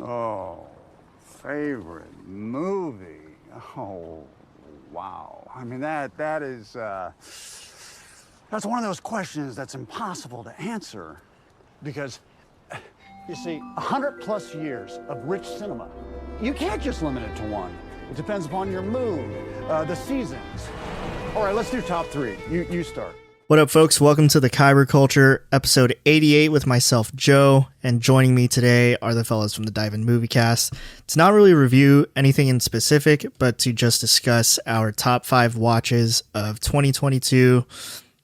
Oh, favorite movie. Oh, wow. I mean, that is, that's one of those questions that's impossible to answer because, you see, 100 plus years of rich cinema, you can't just limit it to one. It depends upon your mood, the seasons. All right, let's do top three. You start. What up, folks? Welcome to the Kyber Culture, episode 88 with myself, Joe, and joining me today are the fellas from the Dive-In Moviecast. It's not really a review, anything in specific, but to just discuss our top 5 watches of 2022,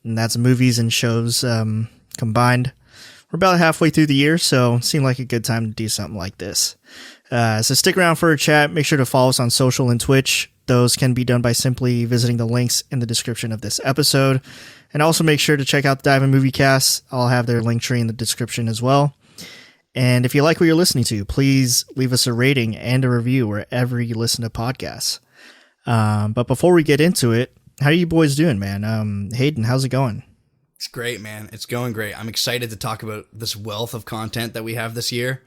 and that's movies and shows combined. We're about halfway through the year, so it seemed like a good time to do something like this. So stick around for a chat. Make sure to follow us on social and Twitch. Those can be done by simply visiting the links in the description of this episode. And also make sure to check out the Dive-In Moviecast. I'll have their link tree in the description as well. And if you like what you're listening to, please leave us a rating and a review wherever you listen to podcasts. But before we get into it, how are you boys doing, man? Hayden, how's it going? It's great, man. It's going great. I'm excited to talk about this wealth of content that we have this year.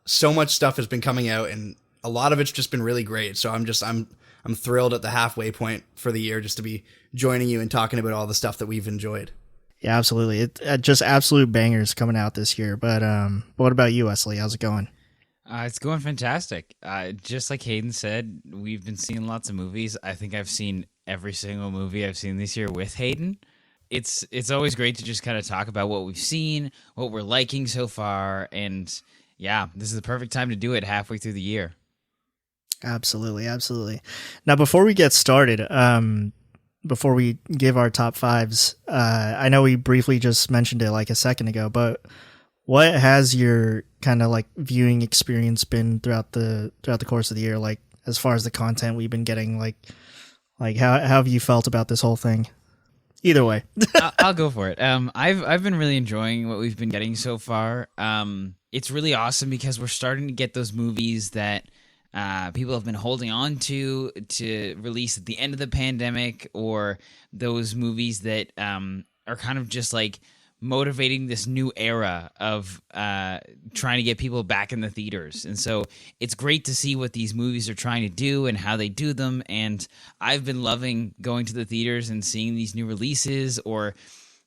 So much stuff has been coming out, and a lot of it's just been really great. So I'm thrilled at the halfway point for the year just to be joining you and talking about all the stuff that we've enjoyed. Yeah, absolutely. It just absolute bangers coming out this year. But what about you, Wesley? How's it going? It's going fantastic. Just like Hayden said, we've been seeing lots of movies. I think I've seen every single movie I've seen this year with Hayden. It's always great to just kind of talk about what we've seen, what we're liking so far, and yeah, this is the perfect time to do it halfway through the year. Absolutely, absolutely. Now, before we get started, before we give our top fives, I know we briefly just mentioned it like a second ago, but what has your kind of like viewing experience been throughout the course of the year? Like as far as the content we've been getting, like how have you felt about this whole thing? Either way. I'll go for it. I've been really enjoying what we've been getting so far. It's really awesome because we're starting to get those movies that people have been holding on to release at the end of the pandemic, or those movies that are kind of just like motivating this new era of trying to get people back in the theaters. And so it's great to see what these movies are trying to do and how they do them. And I've been loving going to the theaters and seeing these new releases, or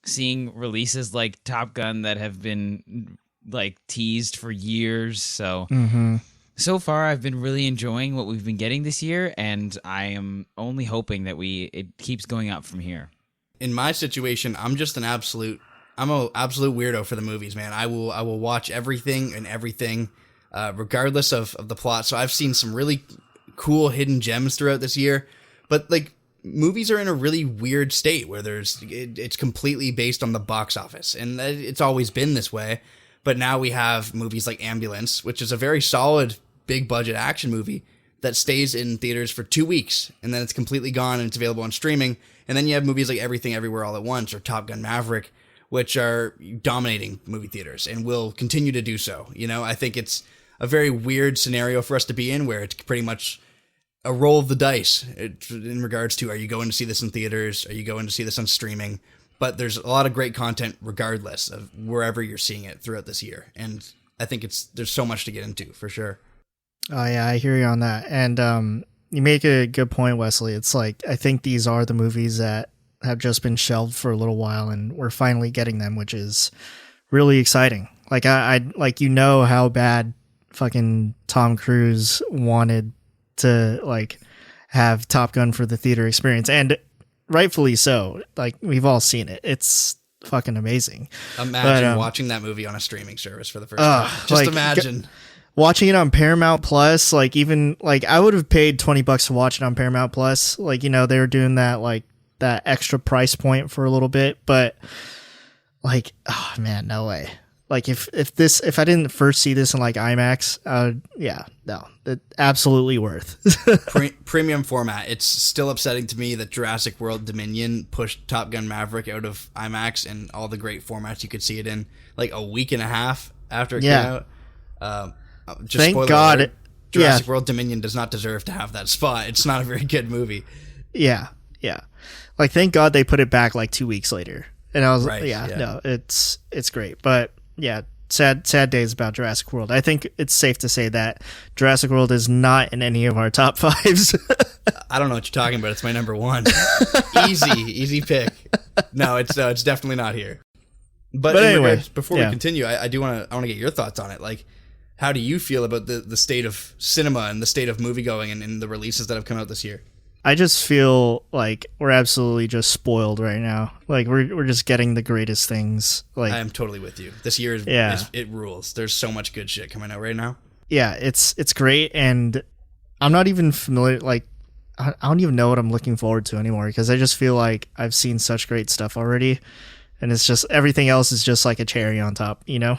seeing releases like Top Gun that have been like teased for years. So So far, I've been really enjoying what we've been getting this year, and I am only hoping that it keeps going up from here. In my situation, I'm an absolute weirdo for the movies, man. I will watch everything, regardless of the plot. So I've seen some really cool hidden gems throughout this year, but like movies are in a really weird state where it's completely based on the box office, and it's always been this way. But now we have movies like Ambulance, which is a very solid, big budget action movie that stays in theaters for 2 weeks, and then it's completely gone and it's available on streaming. And then you have movies like Everything Everywhere All at Once or Top Gun Maverick, which are dominating movie theaters and will continue to do so. You know, I think it's a very weird scenario for us to be in, where it's pretty much a roll of the dice in regards to, are you going to see this in theaters? Are you going to see this on streaming? But there's a lot of great content regardless of wherever you're seeing it throughout this year. And I think there's so much to get into for sure. Oh yeah, I hear you on that. And you make a good point, Wesley. It's like, I think these are the movies that have just been shelved for a little while, and we're finally getting them, which is really exciting. Like I how bad fucking Tom Cruise wanted to like have Top Gun for the theater experience, and rightfully so. Like, we've all seen it. It's fucking amazing. Imagine watching that movie on a streaming service for the first time. Just like, imagine watching it on Paramount Plus. Like, even like I would have paid $20 to watch it on Paramount Plus. Like, you know, they were doing that like that extra price point for a little bit, but like, oh man, no way. Like if I didn't first see this in like IMAX, absolutely worth. Premium format. It's still upsetting to me that Jurassic World Dominion pushed Top Gun Maverick out of IMAX and all the great formats you could see it in like a week and a half after it came out. Thank God. Alert, Jurassic World Dominion does not deserve to have that spot. It's not a very good movie. Yeah. Like, thank God they put it back like 2 weeks later. And I was right, no, it's great. But yeah, sad days about Jurassic World. I think it's safe to say that Jurassic World is not in any of our top fives. I don't know what you're talking about. It's my number one. Easy pick. No, it's definitely not here. But anyway, before we continue, I want to get your thoughts on it. Like, how do you feel about the state of cinema and the state of moviegoing and the releases that have come out this year? I just feel like we're absolutely just spoiled right now. Like we're just getting the greatest things. Like I am totally with you. This year it rules. There's so much good shit coming out right now. Yeah, it's great, and I'm not even familiar. Like I don't even know what I'm looking forward to anymore because I just feel like I've seen such great stuff already. And it's just everything else is just like a cherry on top, you know?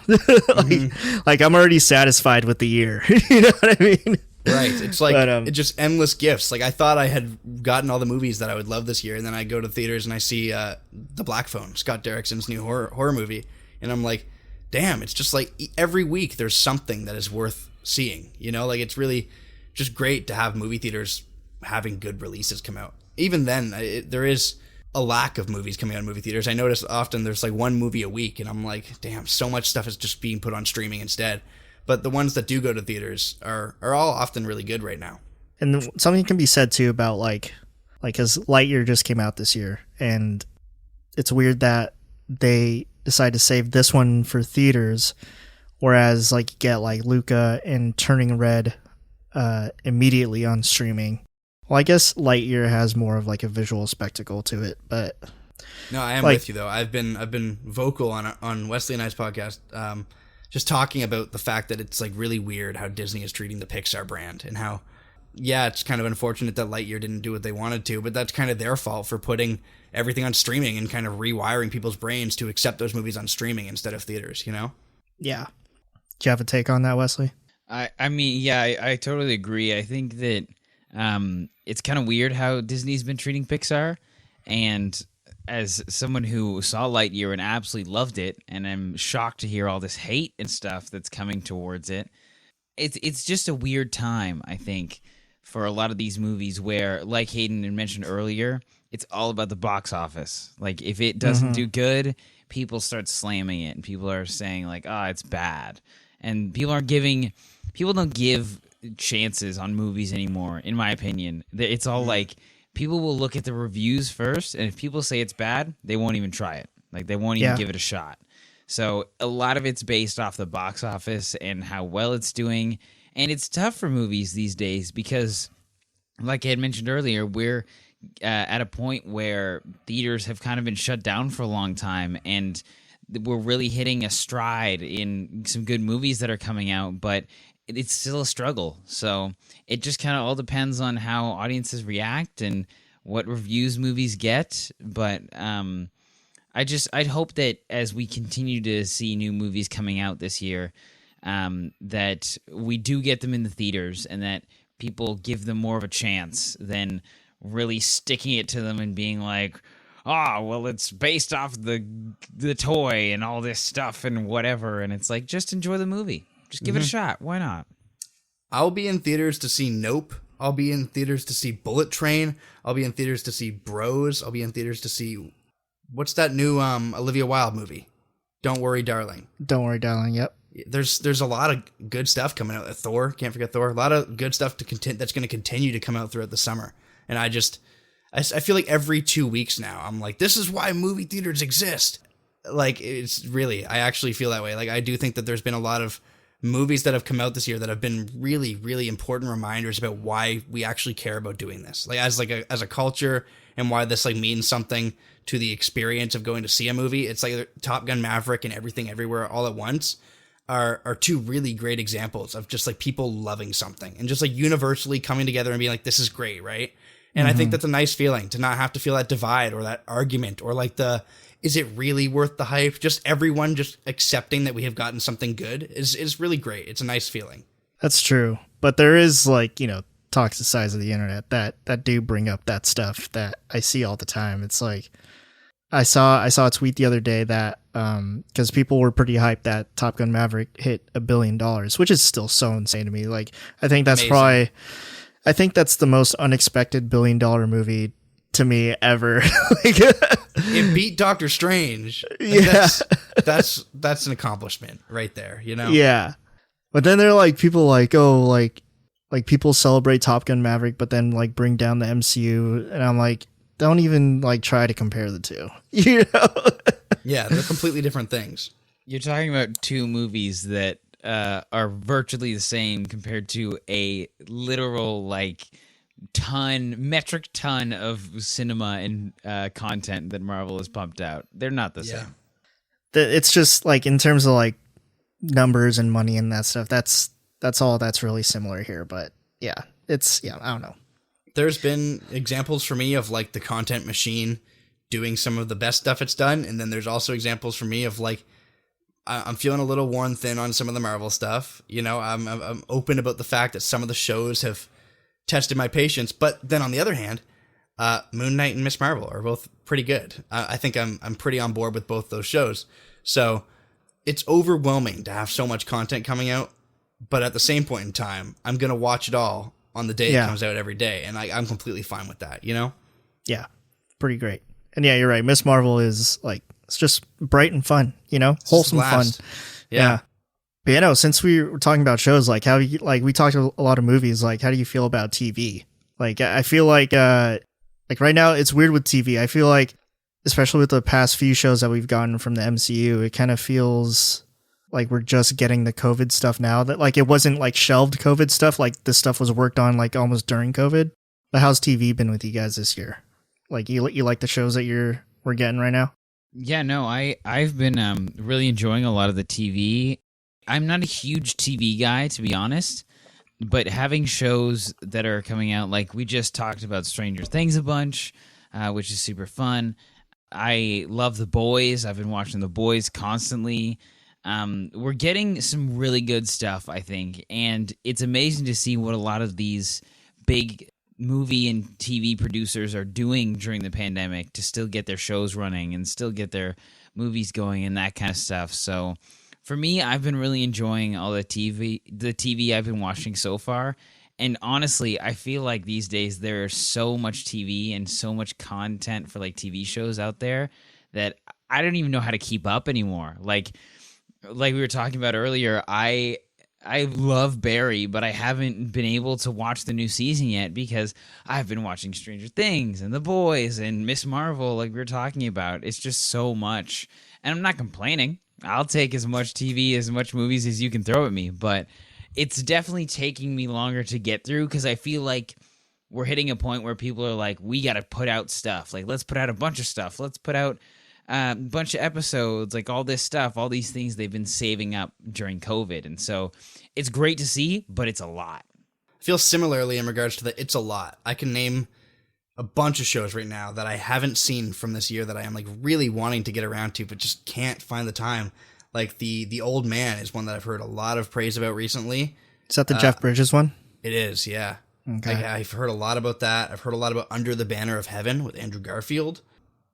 like I'm already satisfied with the year. You know what I mean? Right. It's like it's just endless gifts. Like I thought I had gotten all the movies that I would love this year, and then I go to theaters and I see The Black Phone, Scott Derrickson's new horror movie, and I'm like, damn, it's just like every week there's something that is worth seeing. You know, like it's really just great to have movie theaters having good releases come out. Even then, there is a lack of movies coming out in movie theaters. I notice often there's like one movie a week, and I'm like, damn, so much stuff is just being put on streaming instead. But the ones that do go to theaters are all often really good right now. And something can be said too about like because Lightyear just came out this year, and it's weird that they decide to save this one for theaters, whereas like you get like Luca and Turning Red immediately on streaming. Well, I guess Lightyear has more of like a visual spectacle to it, but no, I am with you though. I've been vocal on Wesley and I's podcast, just talking about the fact that it's like really weird how Disney is treating the Pixar brand, and how, yeah, it's kind of unfortunate that Lightyear didn't do what they wanted to, but that's kind of their fault for putting everything on streaming and kind of rewiring people's brains to accept those movies on streaming instead of theaters, you know? Yeah. Do you have a take on that, Wesley? I mean, yeah, I totally agree. I think that it's kind of weird how Disney's been treating Pixar, and as someone who saw Lightyear and absolutely loved it, and I'm shocked to hear all this hate and stuff that's coming towards it, it's just a weird time, I think, for a lot of these movies where, like Hayden had mentioned earlier, it's all about the box office. Like, if it doesn't do good, people start slamming it, and people are saying, like, it's bad. And people don't give chances on movies anymore, in my opinion. It's all like, people will look at the reviews first, and if people say it's bad, they won't even try it. Like, they won't even give it a shot. So a lot of it's based off the box office and how well it's doing. And it's tough for movies these days because, like I had mentioned earlier, we're at a point where theaters have kind of been shut down for a long time, and we're really hitting a stride in some good movies that are coming out, but it's still a struggle. So it just kind of all depends on how audiences react and what reviews movies get. But I'd hope that as we continue to see new movies coming out this year, that we do get them in the theaters and that people give them more of a chance than really sticking it to them and being like, well, it's based off the toy and all this stuff and whatever. And it's like, just enjoy the movie. Just give it a shot. Why not? I'll be in theaters to see Nope. I'll be in theaters to see Bullet Train. I'll be in theaters to see Bros. I'll be in theaters to see, what's that new Olivia Wilde movie? Don't Worry, Darling. Don't Worry, Darling. Yep. There's a lot of good stuff coming out. Thor, can't forget Thor. A lot of good stuff that's going to continue to come out throughout the summer. And I feel like every 2 weeks now, I'm like, this is why movie theaters exist. Like, it's really, I actually feel that way. Like, I do think that there's been a lot of movies that have come out this year that have been really, really important reminders about why we actually care about doing this. Like, as a culture, and why this like means something to the experience of going to see a movie. It's like Top Gun Maverick and Everything Everywhere All at Once are two really great examples of just like people loving something and just like universally coming together and being like, this is great, right? And I think that's a nice feeling to not have to feel that divide or that argument or like is it really worth the hype? Just everyone just accepting that we have gotten something good is really great. It's a nice feeling. That's true. But there is like, talks the size of the internet that do bring up that stuff that I see all the time. It's like, I saw a tweet the other day that, cause people were pretty hyped that Top Gun Maverick hit $1 billion, which is still so insane to me. Like, I think that's Amazing. I think that's the most unexpected $1 billion movie to me ever. Like, It beat Doctor Strange. Like, yeah, that's an accomplishment right there, you know? yeah. But then there are like people like, oh, like people celebrate Top Gun Maverick, but then like bring down the MCU, and I'm like, don't even like try to compare the two. You know? Yeah, they're completely different things. You're talking about two movies that are virtually the same compared to a literal like metric ton of cinema and content that Marvel has pumped out. They're not the same. It's just like in terms of like numbers and money and that stuff. That's all that's really similar here. But yeah, I don't know. There's been examples for me of like the content machine doing some of the best stuff it's done, and then there's also examples for me of like I'm feeling a little worn thin on some of the Marvel stuff. You know, I'm open about the fact that some of the shows have tested my patience, but then on the other hand, Moon Knight and Miss Marvel are both pretty good. I think I'm pretty on board with both those shows. So it's overwhelming to have so much content coming out, but at the same point in time, I'm gonna watch it all on the day it comes out every day, and I'm completely fine with that. You know? Yeah, pretty great. And yeah, you're right. Miss Marvel is like, it's just bright and fun, you know, wholesome fun. Yeah. But you know, since we were talking about shows, like how you, like we talked a lot of movies, like how do you feel about TV? Like I feel like right now it's weird with TV. I feel like, especially with the past few shows that we've gotten from the MCU, it kind of feels like we're just getting the COVID stuff now, that like it wasn't like shelved COVID stuff. Like this stuff was worked on like almost during COVID. But how's TV been with you guys this year? Like you like the shows that we're getting right now? Yeah, no, I've been really enjoying a lot of the TV. I'm not a huge TV guy, to be honest, but having shows that are coming out, like we just talked about Stranger Things a bunch, which is super fun. I love The Boys. I've been watching The Boys constantly. We're getting some really good stuff, I think, and it's amazing to see what a lot of these big movie and TV producers are doing during the pandemic to still get their shows running and still get their movies going and that kind of stuff. So for me, I've been really enjoying all the TV I've been watching so far. And honestly, I feel like these days there's so much TV and so much content for like TV shows out there that I don't even know how to keep up anymore. Like we were talking about earlier, I love Barry, but I haven't been able to watch the new season yet because I've been watching Stranger Things and The Boys and Miss Marvel, like we were talking about. It's just so much. And I'm not complaining. I'll take as much TV, as much movies as you can throw at me, but it's definitely taking me longer to get through because I feel like we're hitting a point where people are like, we got to put out stuff. Like, let's put out a bunch of stuff. Let's put out a bunch of episodes, like all this stuff, all these things they've been saving up during COVID. And so it's great to see, but it's a lot. I feel similarly in regards to the it's a lot. I can name a bunch of shows right now that I haven't seen from this year that I am like really wanting to get around to, but just can't find the time. Like the Old Man is one that I've heard a lot of praise about recently. Is that the Jeff Bridges one? It is, yeah. Okay. I've heard a lot about that. I've heard a lot about Under the Banner of Heaven with Andrew Garfield.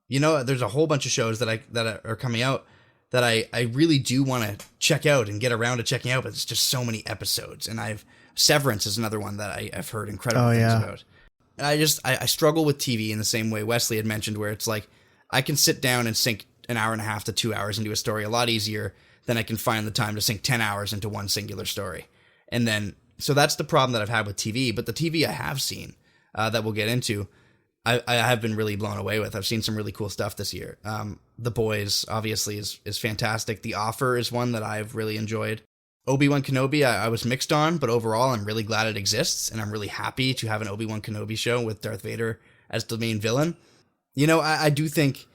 You know, there's a whole bunch of shows that are coming out that I really do want to check out and get around to checking out, but it's just so many episodes. And Severance is another one that I've heard incredible things about. And I struggle with TV in the same way Wesley had mentioned, where it's like I can sit down and sink an hour and a half to 2 hours into a story a lot easier than I can find the time to sink 10 hours into one singular story. And then, so that's the problem that I've had with TV. But the TV I have seen that we'll get into, I have been really blown away with. I've seen some really cool stuff this year. The Boys, obviously, is fantastic. The Offer is one that I've really enjoyed. Obi-Wan Kenobi, I was mixed on, but overall, I'm really glad it exists, and I'm really happy to have an Obi-Wan Kenobi show with Darth Vader as the main villain. You know, I do think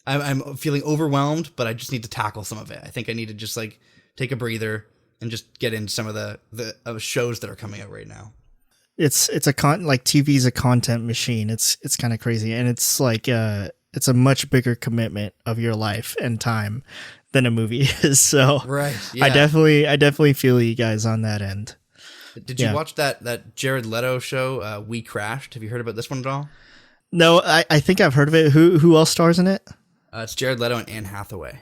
I'm feeling overwhelmed, but I just need to tackle some of it. I think I need to just, like, take a breather and just get into some of the shows that are coming out right now. It's like TV's a content machine. It's kind of crazy, and it's like it's a much bigger commitment of your life and time than a movie is. So right, yeah. I definitely feel you guys on that end. Did you watch that Jared Leto show, We Crashed? Have you heard about this one at all? No, I think I've heard of it. Who else stars in it? It's Jared Leto and Anne Hathaway.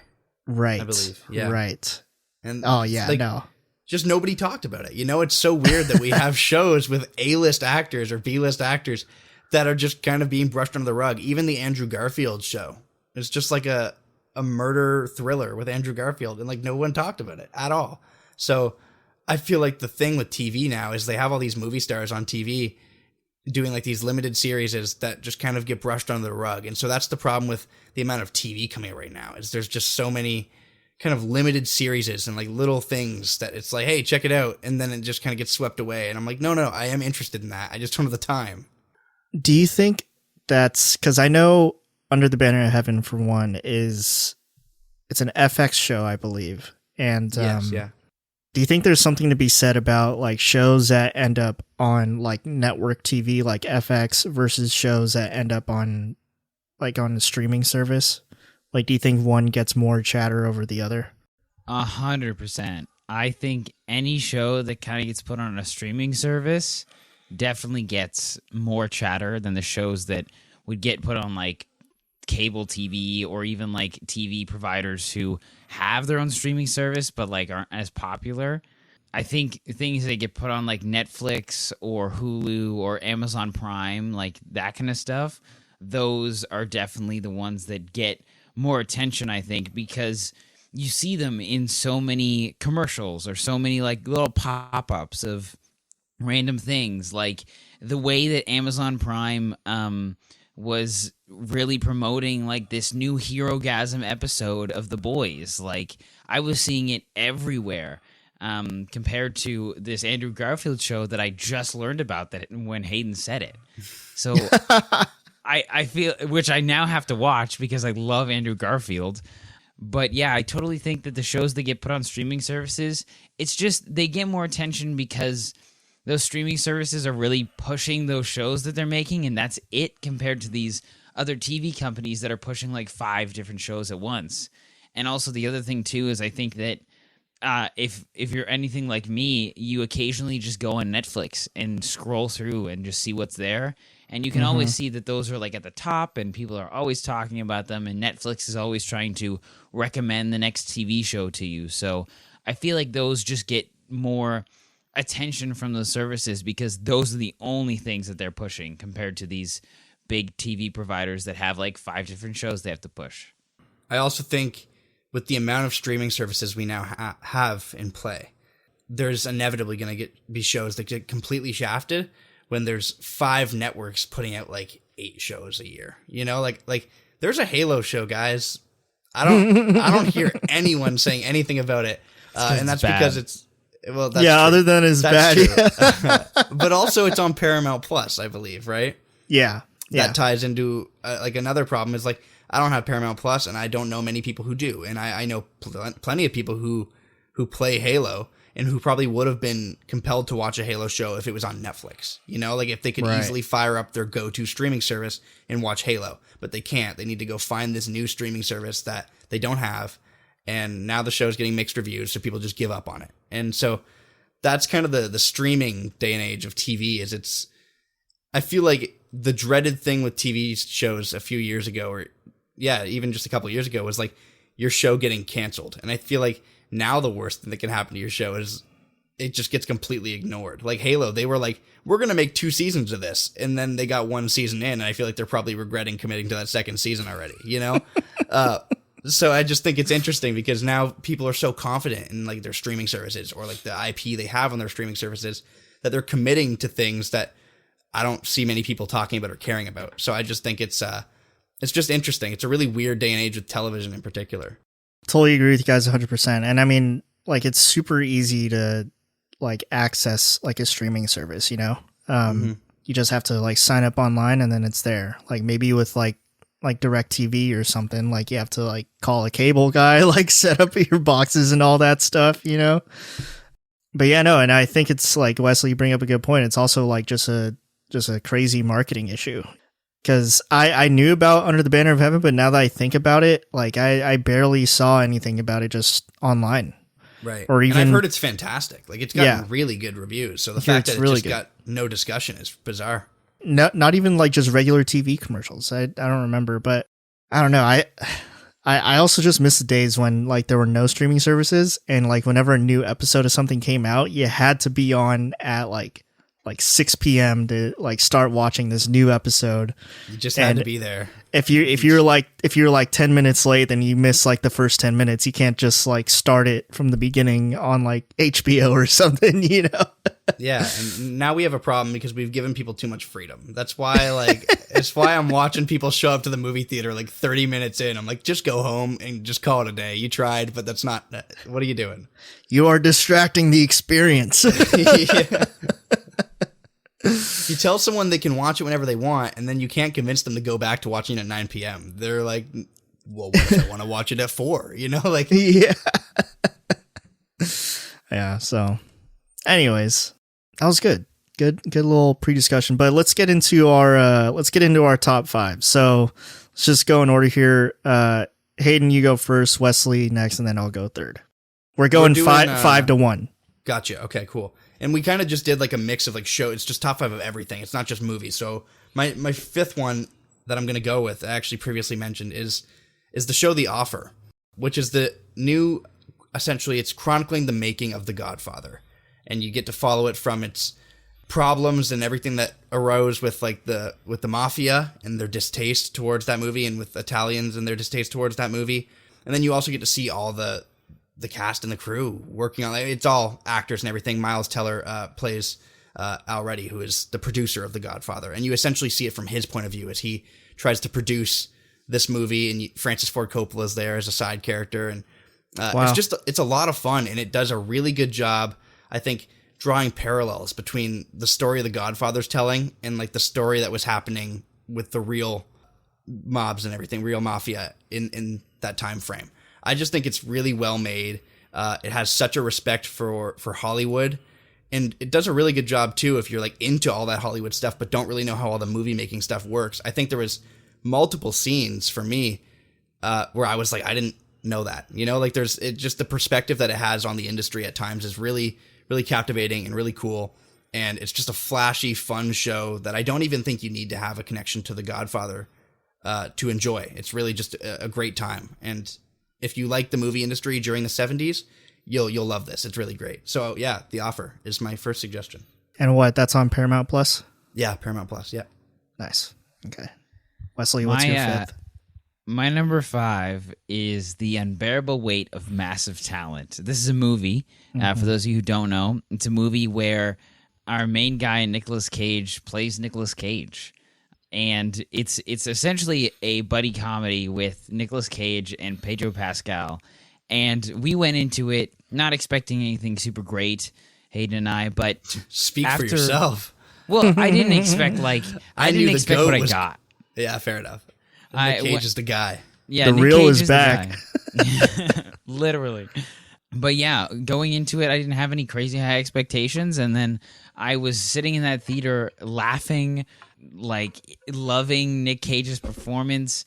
Right. I believe. Yeah. Right. And no. Just nobody talked about it. You know, it's so weird that we have shows with A-list actors or B-list actors that are just kind of being brushed under the rug. Even the Andrew Garfield show. It's just like a murder thriller with Andrew Garfield, and like no one talked about it at all. So I feel like the thing with TV now is they have all these movie stars on TV doing like these limited series that just kind of get brushed under the rug. And so that's the problem with the amount of TV coming right now, is there's just so many kind of limited series and like little things that it's like, hey, check it out. And then it just kind of gets swept away. And I'm like, no, I am interested in that. I just don't have the time. Do you think that's because I know Under the Banner of Heaven, for one, it's an FX show, I believe. And yes, yeah. Do you think there's something to be said about like shows that end up on like network TV, like FX, versus shows that end up on a streaming service? Like, do you think one gets more chatter over the other? 100%. I think any show that kind of gets put on a streaming service definitely gets more chatter than the shows that would get put on like cable TV or even like TV providers who have their own streaming service but like aren't as popular. I think things that get put on like Netflix or Hulu or Amazon Prime, like that kind of stuff, those are definitely the ones that get more attention, I think, because you see them in so many commercials or so many like little pop-ups of random things, like the way that Amazon Prime was really promoting like this new Hero-gasm episode of The Boys. Like I was seeing it everywhere, compared to this Andrew Garfield show that I just learned about that when Hayden said it. So I feel, which I now have to watch because I love Andrew Garfield. But yeah, I totally think that the shows that get put on streaming services, it's just they get more attention because those streaming services are really pushing those shows that they're making, and that's it compared to these other TV companies that are pushing like 5 different shows at once. And also the other thing too is I think that if you're anything like me, you occasionally just go on Netflix and scroll through and just see what's there. And you can always see that those are like at the top and people are always talking about them, and Netflix is always trying to recommend the next TV show to you. So I feel like those just get more attention from the services because those are the only things that they're pushing compared to these big TV providers that have like 5 different shows they have to push. I also think with the amount of streaming services we now have in play, there's inevitably going to be shows that get completely shafted when there's 5 networks putting out like 8 shows a year. You know, like there's a Halo show, guys. I don't hear anyone saying anything about it, and that's because it's that's true. Other than it's bad, but also it's on Paramount Plus, I believe, right? Yeah. That ties into like another problem is like I don't have Paramount Plus, and I don't know many people who do, and I know plenty of people who play Halo and who probably would have been compelled to watch a Halo show if it was on Netflix. You know, like if they could easily fire up their go-to streaming service and watch Halo, but they can't. They need to go find this new streaming service that they don't have, and now the show's getting mixed reviews, so people just give up on it. And so that's kind of the streaming day and age of TV. Is I feel like the dreaded thing with TV shows a few years ago, or even just a couple of years ago, was like your show getting canceled. And I feel like now the worst thing that can happen to your show is it just gets completely ignored. Like Halo, they were like, we're going to make 2 seasons of this. And then they got 1 season in, and I feel like they're probably regretting committing to that 2nd season already, you know? So I just think it's interesting because now people are so confident in like their streaming services or like the IP they have on their streaming services that they're committing to things that I don't see many people talking about or caring about. So I just think it's just interesting. It's a really weird day and age with television in particular. Totally agree with you guys 100%. And I mean, like, it's super easy to like access like a streaming service, you know? You just have to like sign up online and then it's there. Like maybe with like DirecTV or something, like you have to like call a cable guy, like set up your boxes and all that stuff, you know? But yeah, no, and I think it's like, Wesley, you bring up a good point. It's also like just a crazy marketing issue. Because I knew about Under the Banner of Heaven, but now that I think about it, like I barely saw anything about it just online. Right. Or even, and I've heard it's fantastic. Like it's gotten really good reviews. So the fact that it really just got no discussion is bizarre. Not even like just regular TV commercials. I don't remember, but I don't know. I also just miss the days when like there were no streaming services and like whenever a new episode of something came out, you had to be on at like like 6 p.m. to like start watching this new episode. You just had to be there. If you're like 10 minutes late, then you miss like the first 10 minutes. You can't just like start it from the beginning on like HBO or something, you know? Yeah, and now we have a problem because we've given people too much freedom. That's why it's why I'm watching people show up to the movie theater like 30 minutes in. I'm like, just go home and just call it a day. You tried, but that's not, what are you doing? You are distracting the experience. Yeah. You tell someone they can watch it whenever they want, and then you can't convince them to go back to watching it at 9 p.m. They're like, well, what if I want to watch it at 4? You know, like, yeah. Yeah. So anyways, that was good. Good little pre-discussion, but let's get into our top 5. So let's just go in order here. Hayden, you go first, Wesley next, and then I'll go third. We're going doing, 5 to 1. Gotcha. Okay, cool. And we kind of just did like a mix of like it's just top 5 of everything. It's not just movies. So my 5th one that I'm going to go with, I actually previously mentioned, is the show The Offer, which is the new, essentially it's chronicling the making of The Godfather. And you get to follow it from its problems and everything that arose with like the mafia and their distaste towards that movie, and with Italians and their distaste towards that movie. And then you also get to see all the cast and the crew working on it. It's all actors and everything. Miles Teller plays Al Reddy, who is the producer of The Godfather, and you essentially see it from his point of view as he tries to produce this movie. And Francis Ford Coppola is there as a side character, and Wow. it's a lot of fun, and it does a really good job, I think, drawing parallels between the story The Godfather's telling and like the story that was happening with the real mobs and everything, real mafia in that time frame. I just think it's really well made. It has such a respect for Hollywood, and it does a really good job too if you're like into all that Hollywood stuff but don't really know how all the movie making stuff works. I think there was multiple scenes for me where I was like, I didn't know that, you know, like just the perspective that it has on the industry at times is really, really captivating and really cool. And it's just a flashy, fun show that I don't even think you need to have a connection to The Godfather to enjoy. It's really just a great time. And if you like the movie industry during the 70s, you'll love this. It's really great. So yeah, The Offer is my first suggestion. And what? That's on Paramount Plus? Yeah, Paramount Plus. Yeah. Nice. Okay. Wesley, what's your 5th? My number 5 is The Unbearable Weight of Massive Talent. This is a movie. For those of you who don't know, it's a movie where our main guy, Nicolas Cage, plays Nicolas Cage. And it's essentially a buddy comedy with Nicolas Cage and Pedro Pascal. And we went into it not expecting anything super great, Hayden and I, but Speak for yourself. Well, I didn't expect I knew didn't the expect goat what I was- got. Yeah, fair enough. Nick Cage is the guy. Yeah, The Nick real Cage is the back. guy. Literally. But yeah, going into it, I didn't have any crazy high expectations, and then I was sitting in that theater laughing, like loving Nick Cage's performance,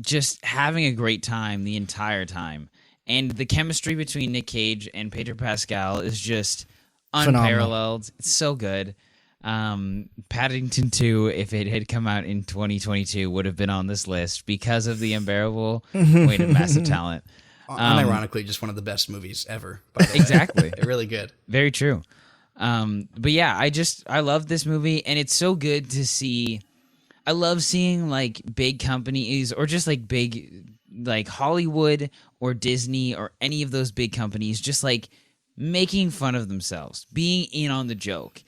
just having a great time the entire time. And the chemistry between Nick Cage and Pedro Pascal is just unparalleled. Phenomenal. It's so good. Paddington 2, if it had come out in 2022, would have been on this list because of the unbearable weight of massive talent. Unironically, just one of the best movies ever. By the way. Exactly. Really good. Very true. But yeah, I love this movie, and it's so good to see. I love seeing like big companies or just like big, like Hollywood or Disney or any of those big companies just like making fun of themselves, being in on the joke.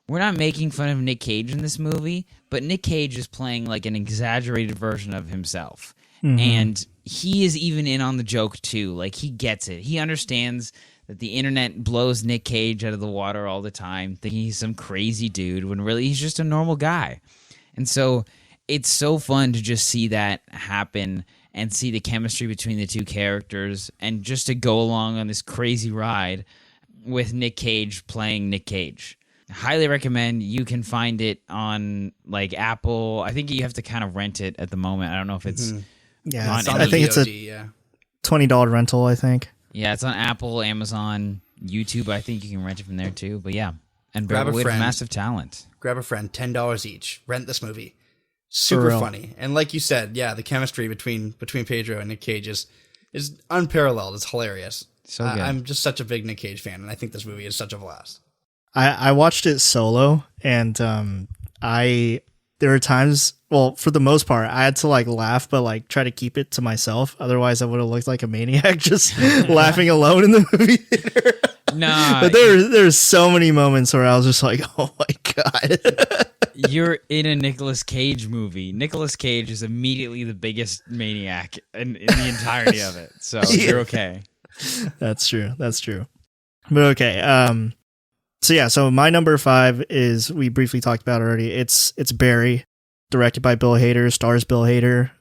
We're not making fun of Nick Cage in this movie, but Nick Cage is playing like an exaggerated version of himself. Mm-hmm. And he is even in on the joke too. Like he gets it. He understands that the internet blows Nick Cage out of the water all the time, thinking he's some crazy dude when really he's just a normal guy. And so it's so fun to just see that happen and see the chemistry between the two characters and just to go along on this crazy ride with Nick Cage playing Nick Cage. Highly recommend. You can find it on like Apple. I think you have to kind of rent it at the moment. I don't know if it's yeah. It's on I think VOD, it's a $20 rental. I think. Yeah, it's on Apple, Amazon, YouTube. I think you can rent it from there too. But yeah, and grab a with friend. massive talent. Grab a friend. $10 each. Rent this movie. Super funny. And like you said, yeah, the chemistry between Pedro and Nick Cage is unparalleled. It's hilarious. So good. I'm just such a big Nick Cage fan, and I think this movie is such a blast. I watched it solo, and there were times, well, for the most part, I had to like laugh, but like try to keep it to myself. Otherwise, I would have looked like a maniac just laughing alone in the movie theater. Nah, But there's so many moments where I was just like, oh my god. you're in a Nicolas Cage movie. Nicolas Cage is immediately the biggest maniac in the entirety of it. So you're okay. That's true. But okay. So my number 5 is, we briefly talked about already. It's Barry, directed by Bill Hader, stars Bill Hader,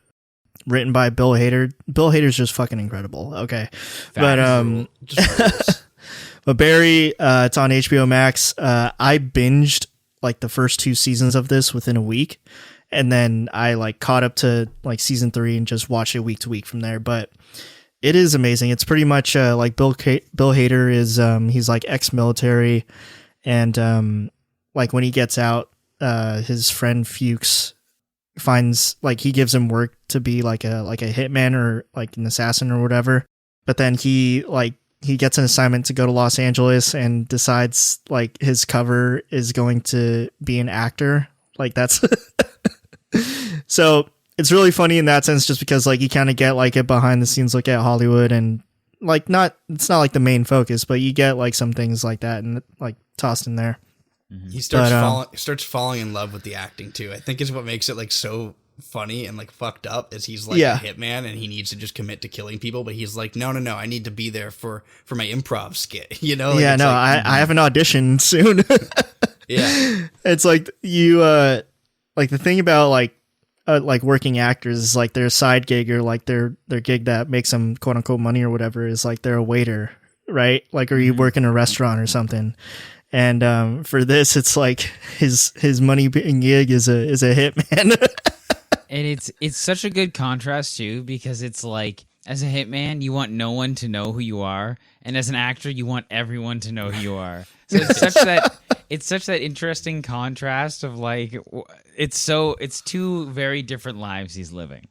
written by Bill Hader. Bill Hader's just fucking incredible. Okay. But Barry, it's on HBO Max. I binged like the first 2 seasons of this within a week, and then I like caught up to like season 3 and just watched it week to week from there. But it is amazing. It's pretty much like Bill Hader is he's like ex-military, and like when he gets out, his friend Fuchs finds, like, he gives him work to be like a hitman or like an assassin or whatever. But then he gets an assignment to go to Los Angeles and decides like his cover is going to be an actor. Like that's so it's really funny in that sense, just because like you kind of get like a behind the scenes look at Hollywood, and like it's not like the main focus, but you get like some things like that and like tossed in there. He starts falling in love with the acting too. I think is what makes it like so funny and like fucked up, is he's like a hitman and he needs to just commit to killing people, but he's like, no, I need to be there for my improv skit, you know? Like, I have an audition soon. Yeah. It's like you like the thing about like working actors is like their side gig, or like their gig that makes them quote unquote money or whatever, is like they're a waiter, right? Like, or you work in a restaurant or something. And for this, it's like his money gig is a hitman. And it's such a good contrast too, because it's like, as a hitman, you want no one to know who you are, and as an actor, you want everyone to know who you are. So it's such that interesting contrast of like, it's 2 very different lives he's living.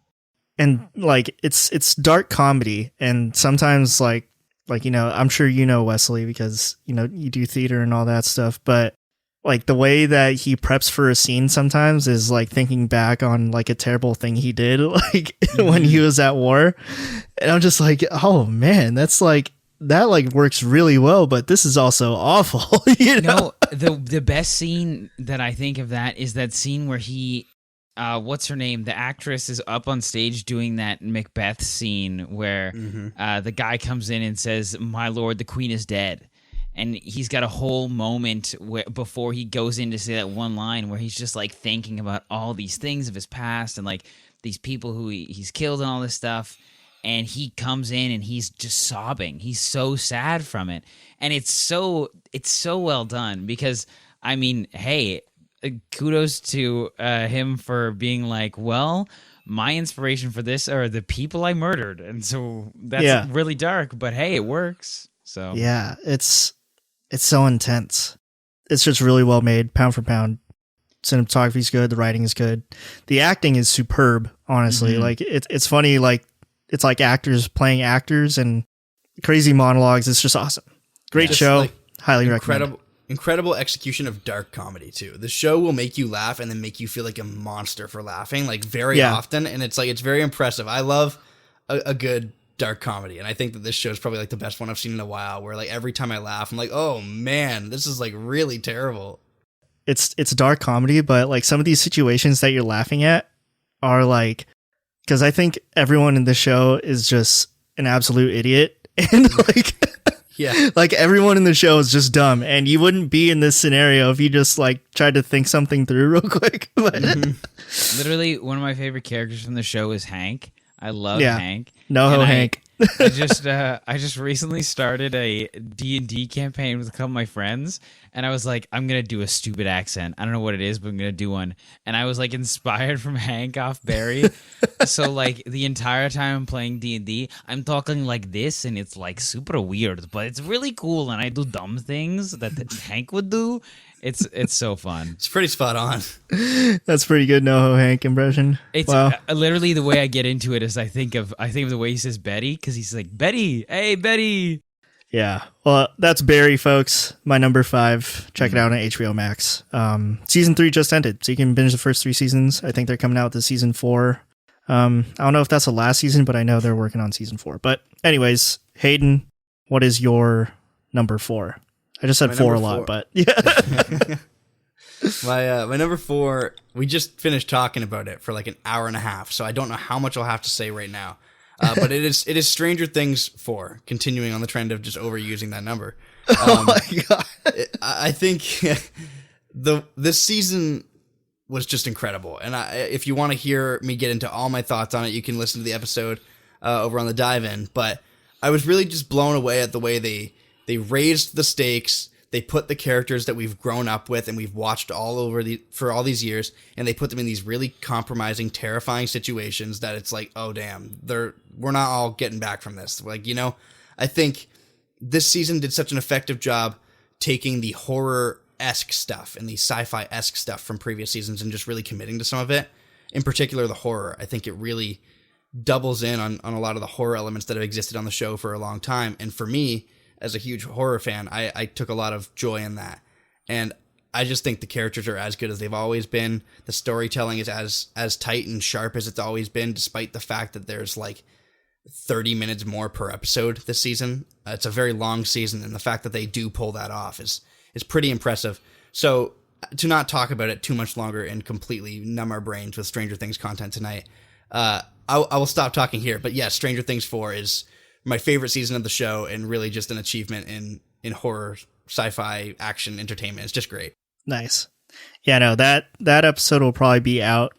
And like it's dark comedy, and sometimes like you know, I'm sure you know Wesley, because you know you do theater and all that stuff, but like the way that he preps for a scene sometimes is like thinking back on like a terrible thing he did like when he was at war, and I'm just like, oh man, that's like, that like works really well, but this is also awful. You know? No, the best scene that I think of that is that scene where he what's her name? The actress is up on stage doing that Macbeth scene where the guy comes in and says, "My lord, the queen is dead." And he's got a whole moment before he goes in to say that one line where he's just like thinking about all these things of his past and like these people who he's killed and all this stuff. And he comes in and he's just sobbing. He's so sad from it. And it's so well done, because I mean, hey, kudos to him for being like, well, my inspiration for this are the people I murdered. And so that's really dark, but hey, it works. So yeah, it's so intense. It's just really well made, pound for pound. Cinematography's good, the writing is good, the acting is superb. Honestly, like it's funny, like it's like actors playing actors and crazy monologues. It's just awesome. Great show. Like, highly recommend. Incredible execution of dark comedy too. The show will make you laugh and then make you feel like a monster for laughing, like very often, and it's very impressive. I love a good dark comedy, and I think that this show is probably like the best one I've seen in a while, where like every time I laugh I'm like, oh man, this is like really terrible. It's dark comedy, but like some of these situations that you're laughing at are like, because I think everyone in the show is just an absolute idiot, and like like everyone in the show is just dumb, and you wouldn't be in this scenario if you just like tried to think something through real quick. But literally one of my favorite characters from the show is Hank. I love Hank. Hank. I just recently started a D&D campaign with a couple of my friends, and I was like, I'm gonna do a stupid accent. I don't know what it is, but I'm gonna do one. And I was like inspired from Hank off Barry. So like the entire time I'm playing D&D, I'm talking like this, and it's like super weird, but it's really cool. And I do dumb things that Hank would do. It's so fun. It's pretty spot on. That's pretty good NoHo Hank impression. It's literally the way I get into it is I think of the way he says Betty, because he's like, Betty, hey Betty. Yeah. Well, that's Barry, folks. My number 5. Check it out on HBO Max. Season 3 just ended, so you can binge the first 3 seasons. I think they're coming out with season 4. I don't know if that's the last season, but I know they're working on season 4. But anyways, Hayden, what is your number 4? I just said My 4 a number lot, 4. but yeah. My number 4, we just finished talking about it for like an hour and a half, so I don't know how much I'll have to say right now. But it is Stranger Things 4, continuing on the trend of just overusing that number. Oh my god. I think this season was just incredible. And if you want to hear me get into all my thoughts on it, you can listen to the episode over on the Dive-In. But I was really just blown away at the way they raised the stakes. They put the characters that we've grown up with and we've watched for all these years, and they put them in these really compromising, terrifying situations that it's like, oh damn, we're not all getting back from this. Like, I think this season did such an effective job taking the horror-esque stuff and the sci-fi-esque stuff from previous seasons and just really committing to some of it. In particular, the horror. I think it really doubles in on a lot of the horror elements that have existed on the show for a long time. And for me, as a huge horror fan, I took a lot of joy in that. And I just think the characters are as good as they've always been. The storytelling is as tight and sharp as it's always been, despite the fact that there's like 30 minutes more per episode this season. It's a very long season, and the fact that they do pull that off is pretty impressive. So to not talk about it too much longer and completely numb our brains with Stranger Things content tonight, I will stop talking here. But yeah, Stranger Things 4 is my favorite season of the show, and really just an achievement in horror, sci-fi, action, entertainment. It's just great. Nice. Yeah, no, that episode will probably be out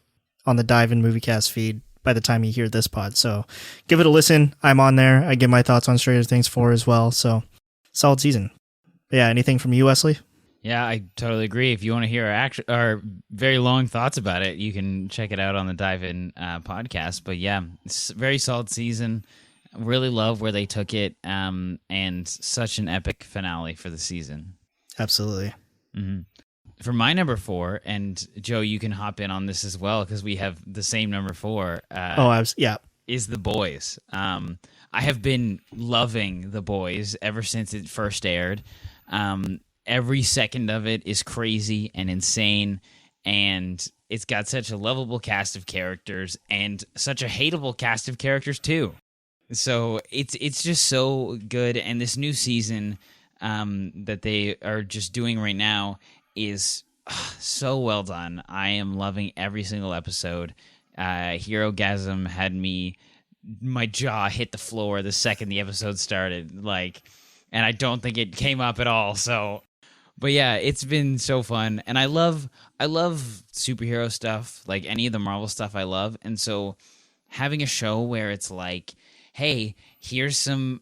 on the Dive-In Moviecast feed by the time you hear this pod. So give it a listen. I'm on there. I give my thoughts on Stranger Things 4 as well. So solid season. But yeah, anything from you, Wesley? Yeah, I totally agree. If you want to hear our very long thoughts about it, you can check it out on the Dive-In podcast. But yeah, it's a very solid season. Really love where they took it, and such an epic finale for the season. Absolutely. Mm-hmm. For my number 4, and Joe, you can hop in on this as well because we have the same number 4. Yeah. Is The Boys. I have been loving The Boys ever since it first aired. Every second of it is crazy and insane, and it's got such a lovable cast of characters and such a hateable cast of characters too. So it's just so good, and this new season that they are just doing right now is so well done. I am loving every single episode. Hero Gasm had my jaw hit the floor the second the episode started, and I don't think it came up at all. So, but yeah, it's been so fun, and I love superhero stuff, like any of the Marvel stuff I love, and so having a show where it's like, hey, here's some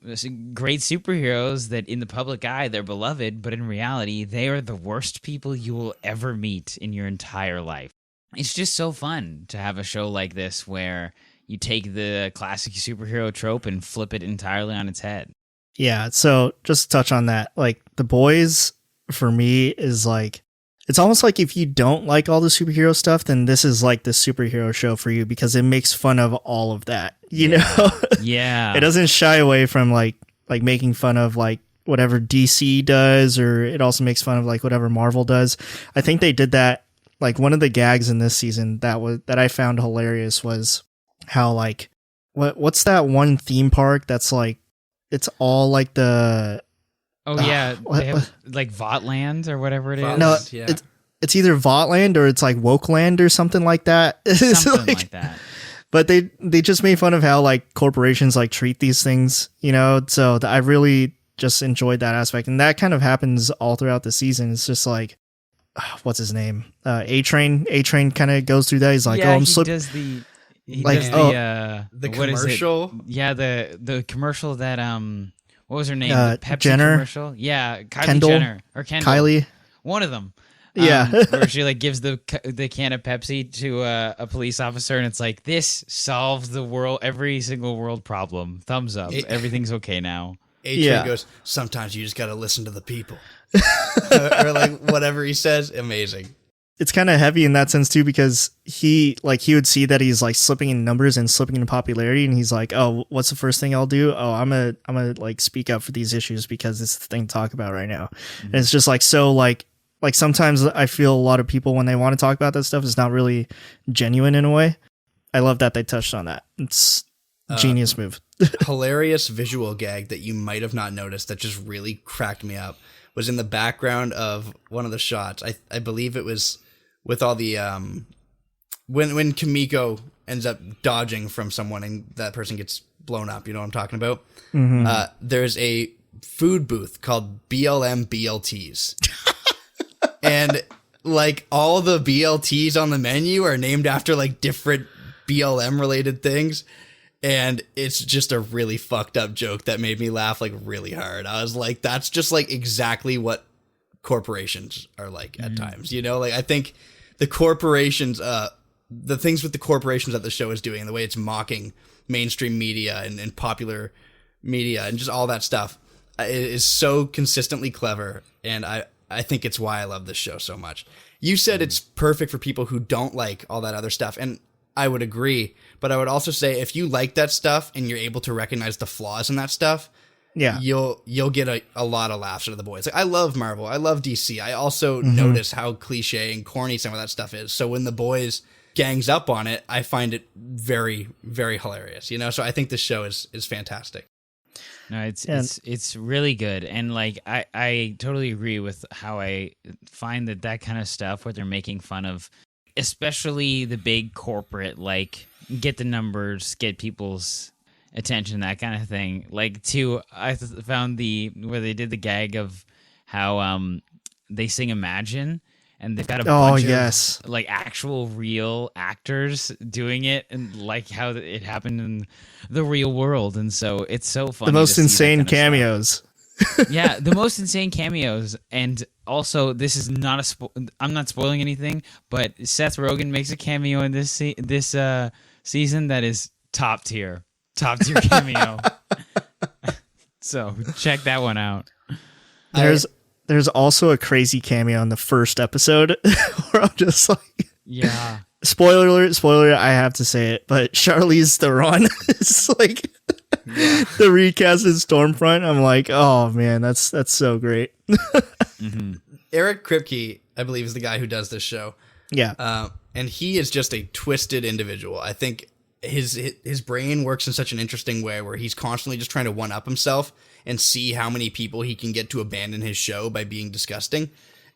great superheroes that in the public eye, they're beloved, but in reality, they are the worst people you will ever meet in your entire life. It's just so fun to have a show like this where you take the classic superhero trope and flip it entirely on its head. Yeah, so just to touch on that, like The Boys for me is like, it's almost like if you don't like all the superhero stuff, then this is like the superhero show for you because it makes fun of all of that, you know? Yeah. It doesn't shy away from like making fun of like whatever DC does, or it also makes fun of like whatever Marvel does. I think they did that. Like one of the gags in this season that I found hilarious was how like what's that one theme park that's like it's all like the they have like Votland or whatever it is. No, yeah. it's either Votland or it's like Wokeland or something like that. Something like that. But they just made fun of how like corporations like treat these things, you know. So I really just enjoyed that aspect, and that kind of happens all throughout the season. It's just like, what's his name? A-Train. A-Train kind of goes through that. He's like, yeah, I'm the commercial. Yeah, the commercial that what was her name? The Pepsi Jenner commercial. Yeah, Kylie Kendall, Jenner or Kendall. Kylie. One of them. Yeah. Where she like gives the can of Pepsi to a police officer, and it's like, this solves every single world problem. Thumbs up. Everything's okay now. A-Train goes, sometimes you just got to listen to the people. Or like whatever he says. Amazing. it's kind of heavy in that sense too, because he would see that he's like slipping in numbers and slipping in popularity, and he's like, oh, what's the first thing I'll do? Oh, I'm gonna like speak up for these issues because it's the thing to talk about right now. And it's just like, so like sometimes I feel a lot of people, when they want to talk about that stuff, is not really genuine in a way. I love that they touched on that. It's genius move. Hilarious visual gag that you might have not noticed that just really cracked me up was in the background of one of the shots. I believe it was with all the when Kimiko ends up dodging from someone and that person gets blown up. You know what I'm talking about? There's a food booth called BLM BLTs. And like all the BLTs on the menu are named after like different BLM related things. And it's just a really fucked up joke that made me laugh like really hard. I was like, that's just like exactly what corporations are like at times, you know? Like I think the corporations, the things with the corporations that the show is doing and the way it's mocking mainstream media and popular media and just all that stuff is so consistently clever. And I think it's why I love this show so much. You said it's perfect for people who don't like all that other stuff. And I would agree, but I would also say if you like that stuff and you're able to recognize the flaws in that stuff, yeah, you'll get a lot of laughs out of the boys. Like I love Marvel, I love DC. I also notice how cliche and corny some of that stuff is. So when the boys gangs up on it, I find it very, very hilarious. You know, so I think this show is fantastic. No, it's really good, and like I totally agree with how I find that kind of stuff where they're making fun of, especially the big corporate, like get the numbers, get people's attention, that kind of thing. Like I found where they did the gag of how they sing Imagine, and they've got a bunch of like actual real actors doing it, and like how it happened in the real world. And so it's so funny. The most insane cameos. Yeah, the most insane cameos. And also, this is not I'm not spoiling anything, but Seth Rogen makes a cameo in this season that is top tier cameo. So check that one out. There's also a crazy cameo in the first episode where I'm just like, yeah. Spoiler alert, I have to say it, but Charlize Theron is like the recasted Stormfront. I'm like, oh man, that's so great. Eric Kripke, I believe, is the guy who does this show. Yeah. And he is just a twisted individual. I think his brain works in such an interesting way where he's constantly just trying to one-up himself and see how many people he can get to abandon his show by being disgusting.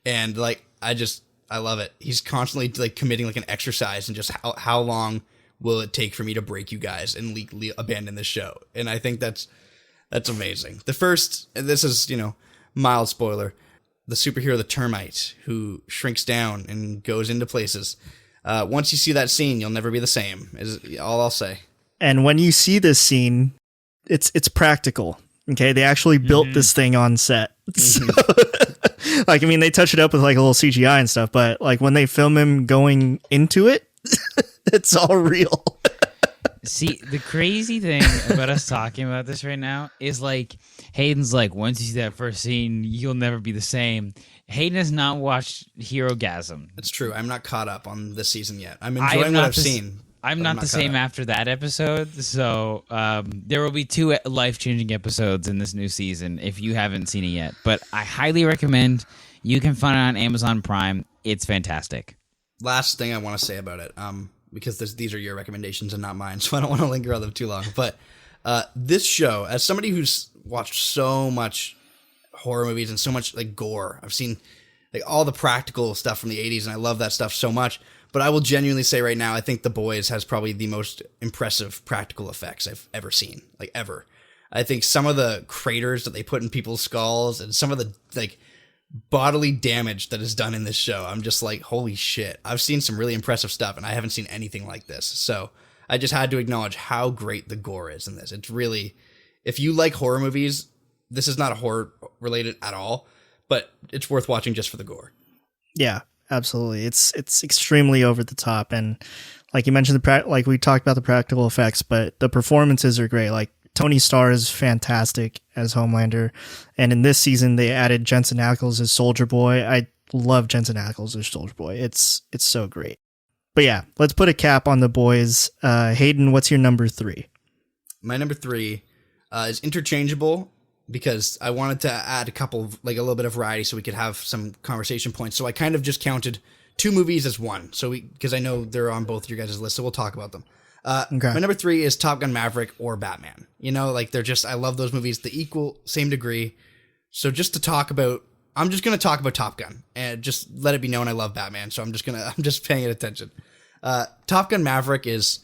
And like, I love it. He's constantly like committing like an exercise and just how long will it take for me to break you guys and legally abandon this show? And I think that's amazing. This is, you know, mild spoiler, the superhero, the Termite, who shrinks down and goes into places. Once you see that scene, you'll never be the same, is all I'll say. And when you see this scene, it's practical. Okay, they actually built this thing on set. So, like, I mean, they touch it up with like a little CGI and stuff, but like when they film him going into it, it's all real. See, the crazy thing about us talking about this right now is like Hayden's like, once you see that first scene, you'll never be the same. Hayden has not watched Herogasm. It's true. I'm not caught up on this season yet. I'm enjoying what I've seen. I'm not the same after that episode, so there will be 2 life-changing episodes in this new season if you haven't seen it yet. But I highly recommend. You can find it on Amazon Prime. It's fantastic. Last thing I want to say about it, because these are your recommendations and not mine, so I don't want to linger on them too long. But this show, as somebody who's watched so much horror movies and so much like gore, I've seen like all the practical stuff from the 80s, and I love that stuff so much. But I will genuinely say right now, I think The Boys has probably the most impressive practical effects I've ever seen, like ever. I think some of the craters that they put in people's skulls and some of the like bodily damage that is done in this show, I'm just like, holy shit. I've seen some really impressive stuff and I haven't seen anything like this. So I just had to acknowledge how great the gore is in this. It's really, if you like horror movies, this is not horror related at all, but it's worth watching just for the gore. Yeah. Absolutely. It's extremely over the top. And like you mentioned, like we talked about the practical effects, but the performances are great. Like Tony Starr is fantastic as Homelander. And in this season, they added Jensen Ackles as Soldier Boy. love Jensen Ackles as Soldier Boy. It's so great. But yeah, let's put a cap on the boys. Hayden, what's your number 3? My number 3 is interchangeable because I wanted to add a little bit of variety so we could have some conversation points. So I kind of just counted 2 movies as one. So because I know they're on both your guys' list, so we'll talk about them. Okay. My number 3 is Top Gun Maverick or Batman. I love those movies same degree. So just to talk about, I'm just going to talk about Top Gun and just let it be known I love Batman. So I'm just paying it attention. Top Gun Maverick is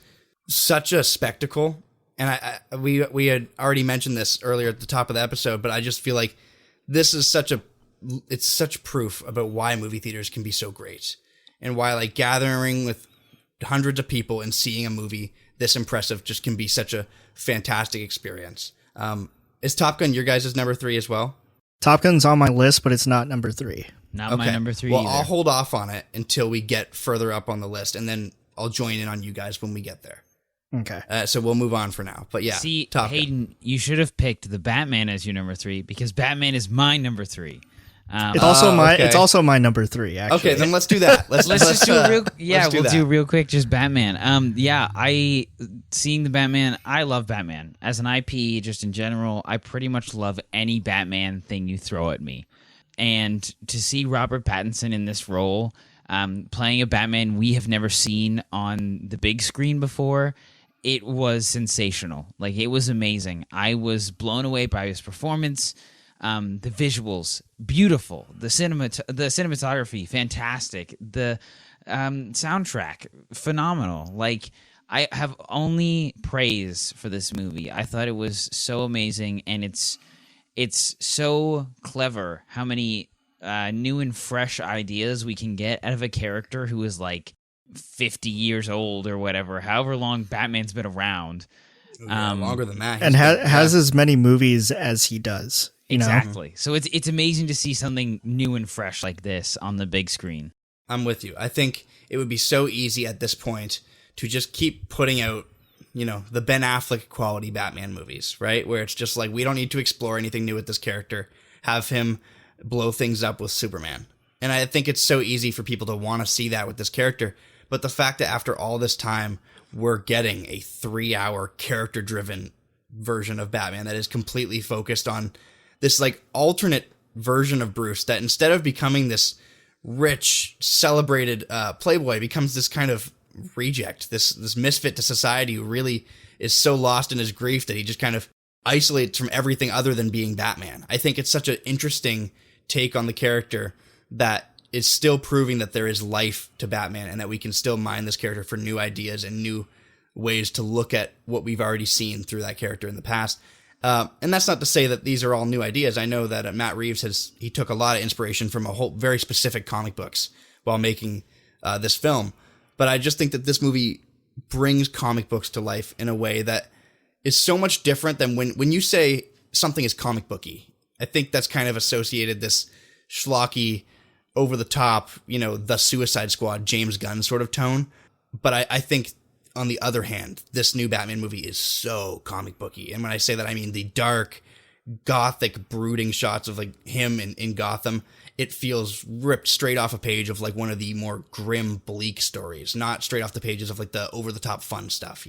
such a spectacle. And we had already mentioned this earlier at the top of the episode, but I just feel like this is it's such proof about why movie theaters can be so great and why like gathering with hundreds of people and seeing a movie this impressive just can be such a fantastic experience. Is Top Gun your guys' number 3 as well? Top Gun's on my list, but it's not number 3. Not my number 3 Well, either. I'll hold off on it until we get further up on the list, and then I'll join in on you guys when we get there. Okay. So we'll move on for now. But yeah, See, Top Gun. Hayden, you should have picked the Batman as your number 3 because Batman is my number 3. It's also okay. It's also my number 3, actually. Okay, then let's do that. Let's just do it real. we'll do real quick. Just Batman. Seeing the Batman. I love Batman as an IP. Just in general, I pretty much love any Batman thing you throw at me. And to see Robert Pattinson in this role, playing a Batman we have never seen on the big screen before, it was sensational. Like, it was amazing. I was blown away by his performance. The visuals, beautiful. The cinematography, fantastic. The soundtrack, phenomenal. Like, I have only praise for this movie. I thought it was so amazing, and it's so clever how many new and fresh ideas we can get out of a character who is like 50 years old or whatever, however long Batman's been around. Longer than that. And has as many movies as he does. Exactly. So it's amazing to see something new and fresh like this on the big screen. I'm with you. I think it would be so easy at this point to just keep putting out, the Ben Affleck quality Batman movies, right? Where it's just like, we don't need to explore anything new with this character. Have him blow things up with Superman. And I think it's so easy for people to want to see that with this character. But the fact that after all this time, we're getting a 3-hour character-driven version of Batman that is completely focused on this like alternate version of Bruce that instead of becoming this rich, celebrated playboy, becomes this kind of reject, this misfit to society who really is so lost in his grief that he just kind of isolates from everything other than being Batman. I think it's such an interesting take on the character that is still proving that there is life to Batman and that we can still mine this character for new ideas and new ways to look at what we've already seen through that character in the past. And that's not to say that these are all new ideas. I know that Matt Reeves he took a lot of inspiration from a whole very specific comic books while making this film. But I just think that this movie brings comic books to life in a way that is so much different than when you say something is comic booky. I think that's kind of associated this schlocky, over the top, the Suicide Squad, James Gunn sort of tone. But I think on the other hand, this new Batman movie is so comic booky. And when I say that, I mean the dark, gothic, brooding shots of like him in Gotham. It feels ripped straight off a page of like one of the more grim, bleak stories, not straight off the pages of like the over the top fun stuff,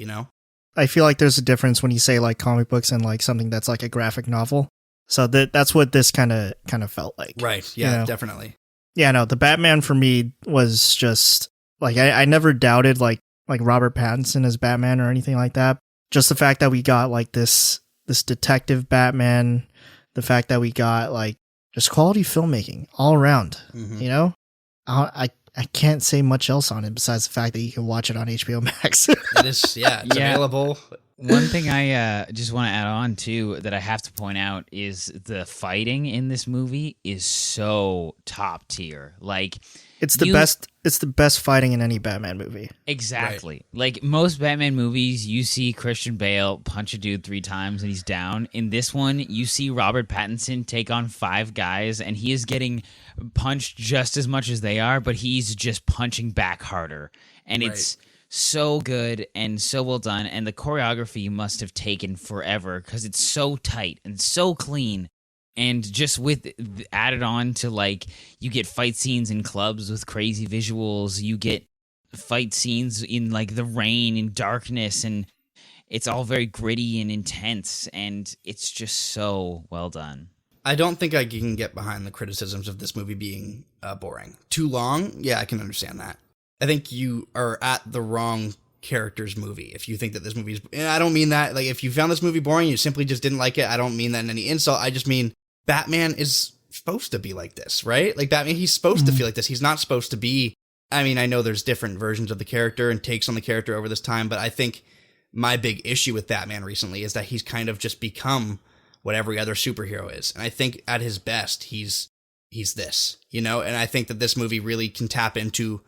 I feel like there's a difference when you say like comic books and like something that's like a graphic novel. So that's what this kind of felt like. Right. Yeah, definitely. Yeah, no, the Batman for me was just like, I never doubted like Robert Pattinson as Batman or anything like that. Just the fact that we got like this detective Batman, the fact that we got like just quality filmmaking all around, I can't say much else on it besides the fact that you can watch it on HBO Max. It is, it's available. One thing I just want to add on to that I have to point out is the fighting in this movie is so top tier. Like, it's the best. It's the best fighting in any Batman movie. Exactly. Right. Like most Batman movies, you see Christian Bale punch a dude 3 times and he's down. In this one, you see Robert Pattinson take on 5 guys and he is getting punched just as much as they are, but he's just punching back harder. And it's so good and so well done. And the choreography must have taken forever because it's so tight and so clean. And just with added on to, like, you get fight scenes in clubs with crazy visuals, you get fight scenes in like the rain and darkness, and it's all very gritty and intense, and it's just so well done. I don't think I can get behind the criticisms of this movie being boring. Too long? Yeah, I can understand that. I think you are at the wrong character's movie if you think that this movie is... And I don't mean that, like, if you found this movie boring, you simply just didn't like it. I don't mean that in any insult. I just mean Batman is supposed to be like this, right? Like, Batman, he's supposed to feel like this. He's not supposed to be... I mean, I know there's different versions of the character and takes on the character over this time, but I think my big issue with Batman recently is that he's kind of just become what every other superhero is. And I think at his best, he's this, you know? And I think that this movie really can tap into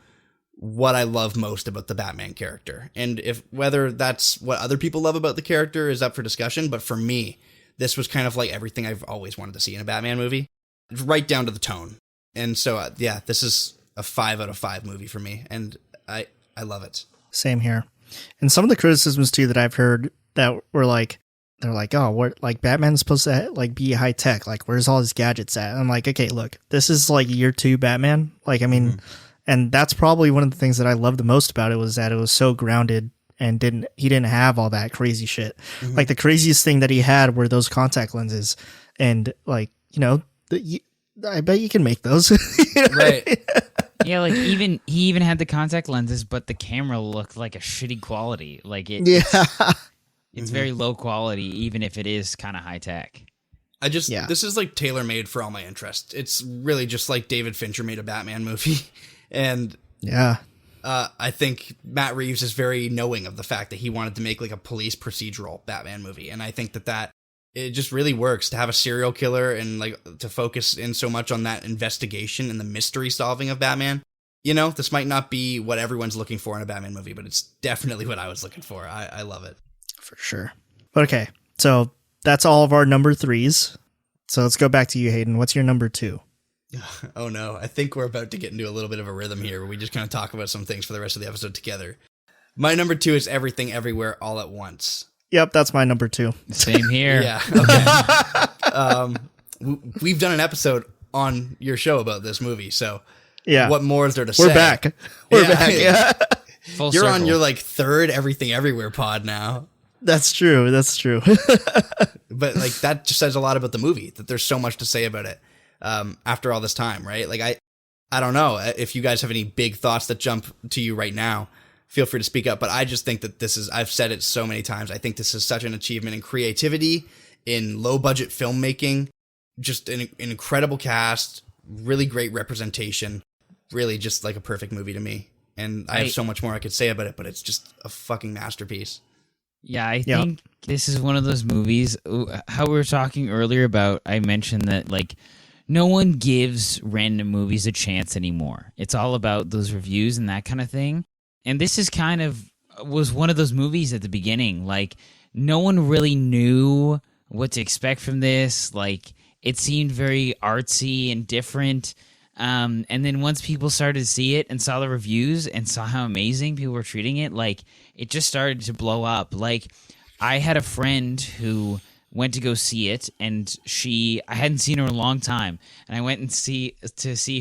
what I love most about the Batman character. And if whether that's what other people love about the character is up for discussion, but for me, this was kind of like everything I've always wanted to see in a Batman movie, right down to the tone. And so, yeah, this is a 5 out of 5 movie for me, and I love it. Same here. And some of the criticisms too that I've heard that were like, they're like, oh, what, like, Batman's supposed to like be high tech, like, where's all his gadgets at? And I'm like, okay, look, this is like year 2 Batman. Like, I mean, and that's probably one of the things that I loved the most about it, was that it was so grounded and he didn't have all that crazy shit. Like, the craziest thing that he had were those contact lenses, and like, you know, I bet you can make those. You know? Right. Yeah, like, he even had the contact lenses, but the camera looked like a shitty quality. Like, it's very low quality, even if it is kind of high tech. This is like tailor-made for all my interests. It's really just like David Fincher made a Batman movie. And yeah, I think Matt Reeves is very knowing of the fact that he wanted to make like a police procedural Batman movie. And I think that it just really works to have a serial killer and like to focus in so much on that investigation and the mystery solving of Batman. You know, this might not be what everyone's looking for in a Batman movie, but it's definitely what I was looking for. I love it. For sure. Okay, so that's all of our number 3s. So let's go back to you, Hayden. What's your number 2? Oh no, I think we're about to get into a little bit of a rhythm here where we just kind of talk about some things for the rest of the episode together. My number 2 is Everything Everywhere All at Once. Yep, that's my number 2. Same here. Yeah. Okay. We've done an episode on your show about this movie, so yeah, what more is there to say? We're back. We're back. Yeah. Full You're circle. on your like 3rd Everything Everywhere pod now. That's true. That's true. But like that just says a lot about the movie, that there's so much to say about it after all this time, right? Like I don't know if you guys have any big thoughts that jump to you right now. Feel free to speak up, but I just think that this is, I've said it so many times, I think this is such an achievement in creativity, in low budget filmmaking, just an incredible cast, really great representation, really just like a perfect movie to me. And I have so much more I could say about it, but it's just a fucking masterpiece. Yeah, I think this is one of those movies, how we were talking earlier about, I mentioned that, like, no one gives random movies a chance anymore. It's all about those reviews and that kind of thing. And this is kind of, was one of those movies at the beginning. Like, no one really knew what to expect from this. Like, it seemed very artsy and different. And then once people started to see it and saw the reviews and saw how amazing people were treating it, like, it just started to blow up. Like, I had a friend who went to go see it, and I hadn't seen her in a long time, and I went and see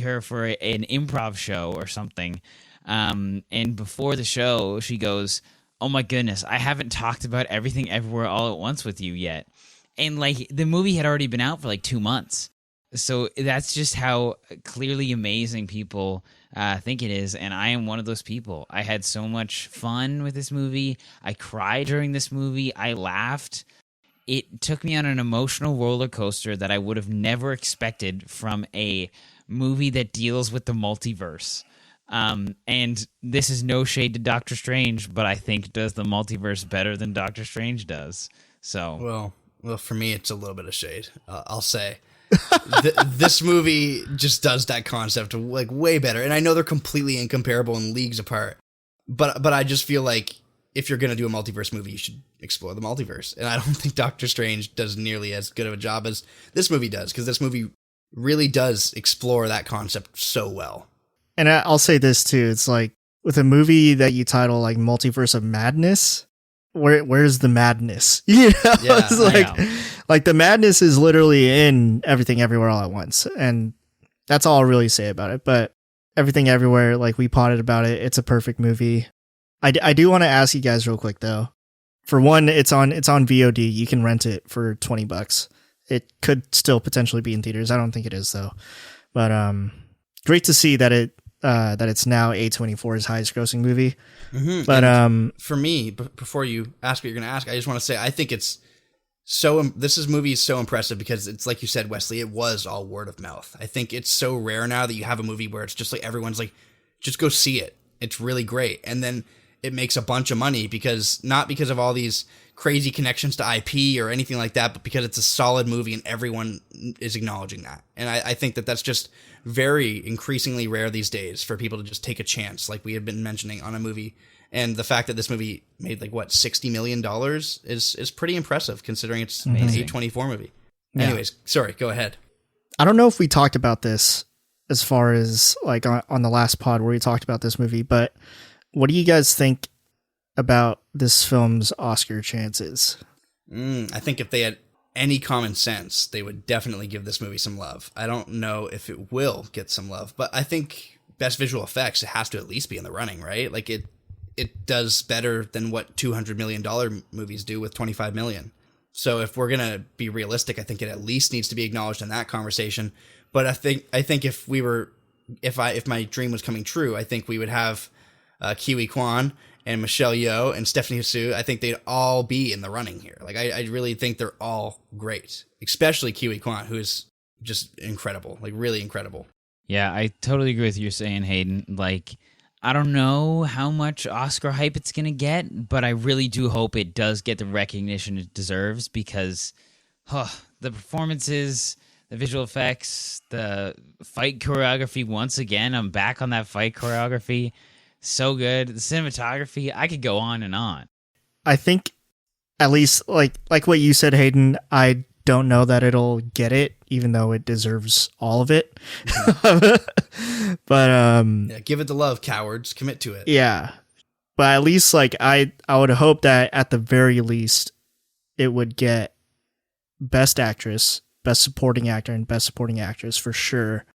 her for an improv show or something. And before the show, she goes, "Oh my goodness, I haven't talked about Everything Everywhere All at Once with you yet." And like, the movie had already been out for like 2 months. So that's just how clearly amazing people think it is, and I am one of those people. I had so much fun with this movie. I cried during this movie. I laughed. It took me on an emotional roller coaster that I would have never expected from a movie that deals with the multiverse. And this is no shade to Doctor Strange, but I think does the multiverse better than Doctor Strange does. So well, for me, it's a little bit of shade. I'll say. This movie just does that concept like way better, and I know they're completely incomparable and leagues apart, but I just feel like if you're gonna do a multiverse movie, you should explore the multiverse, and I don't think Doctor Strange does nearly as good of a job as this movie does, because this movie really does explore that concept so well. And I'll say this too, it's like with a movie that you title like Multiverse of Madness, where's the madness? You know, Yeah, it's like, Like, the madness is literally in Everything Everywhere All at Once, and that's all I'll really say about it. But Everything Everywhere, like, we potted about it. It's a perfect movie. I do want to ask you guys real quick though. For one, it's on VOD. You can rent it for $20. It could still potentially be in theaters. I don't think it is though. But great to see that it's now A24's highest grossing movie. Mm-hmm. But for me, before you ask what you're going to ask, I just want to say I think this movie is so impressive because it's like you said, Wesley, it was all word of mouth. I think it's so rare now that you have a movie where it's just like everyone's like, just go see it. It's really great. And then it makes a bunch of money not because of all these crazy connections to IP or anything like that, but because it's a solid movie and everyone is acknowledging that. And I think that's just very increasingly rare these days for people to just take a chance, like we have been mentioning, on a movie. And the fact that this movie made like $60 million is pretty impressive considering it's an A24 movie. Yeah. Anyways, sorry, go ahead. I don't know if we talked about this as far as like on the last pod where we talked about this movie, but what do you guys think about this film's Oscar chances? I think if they had any common sense, they would definitely give this movie some love. I don't know if it will get some love, but I think best visual effects, it has to at least be in the running, right? Like it does better than what $200 million movies do with $25 million. So if we're going to be realistic, I think it at least needs to be acknowledged in that conversation. But I think if my dream was coming true, I think we would have Kiwi Kwan and Michelle Yeoh and Stephanie Hsu. I think they'd all be in the running here. Like I really think they're all great, especially Kiwi Kwan, who is just incredible, like really incredible. Yeah, I totally agree with you saying, Hayden. Like, I don't know how much Oscar hype it's going to get, but I really do hope it does get the recognition it deserves because the performances, the visual effects, the fight choreography, once again, I'm back on that fight choreography. So good. The cinematography, I could go on and on. I think at least like what you said, Hayden, I don't know that it'll get it, even though it deserves all of it. But yeah, give it the love, cowards. Commit to it. Yeah. But at least like I would hope that at the very least it would get Best Actress, Best Supporting Actor, and Best Supporting Actress for sure.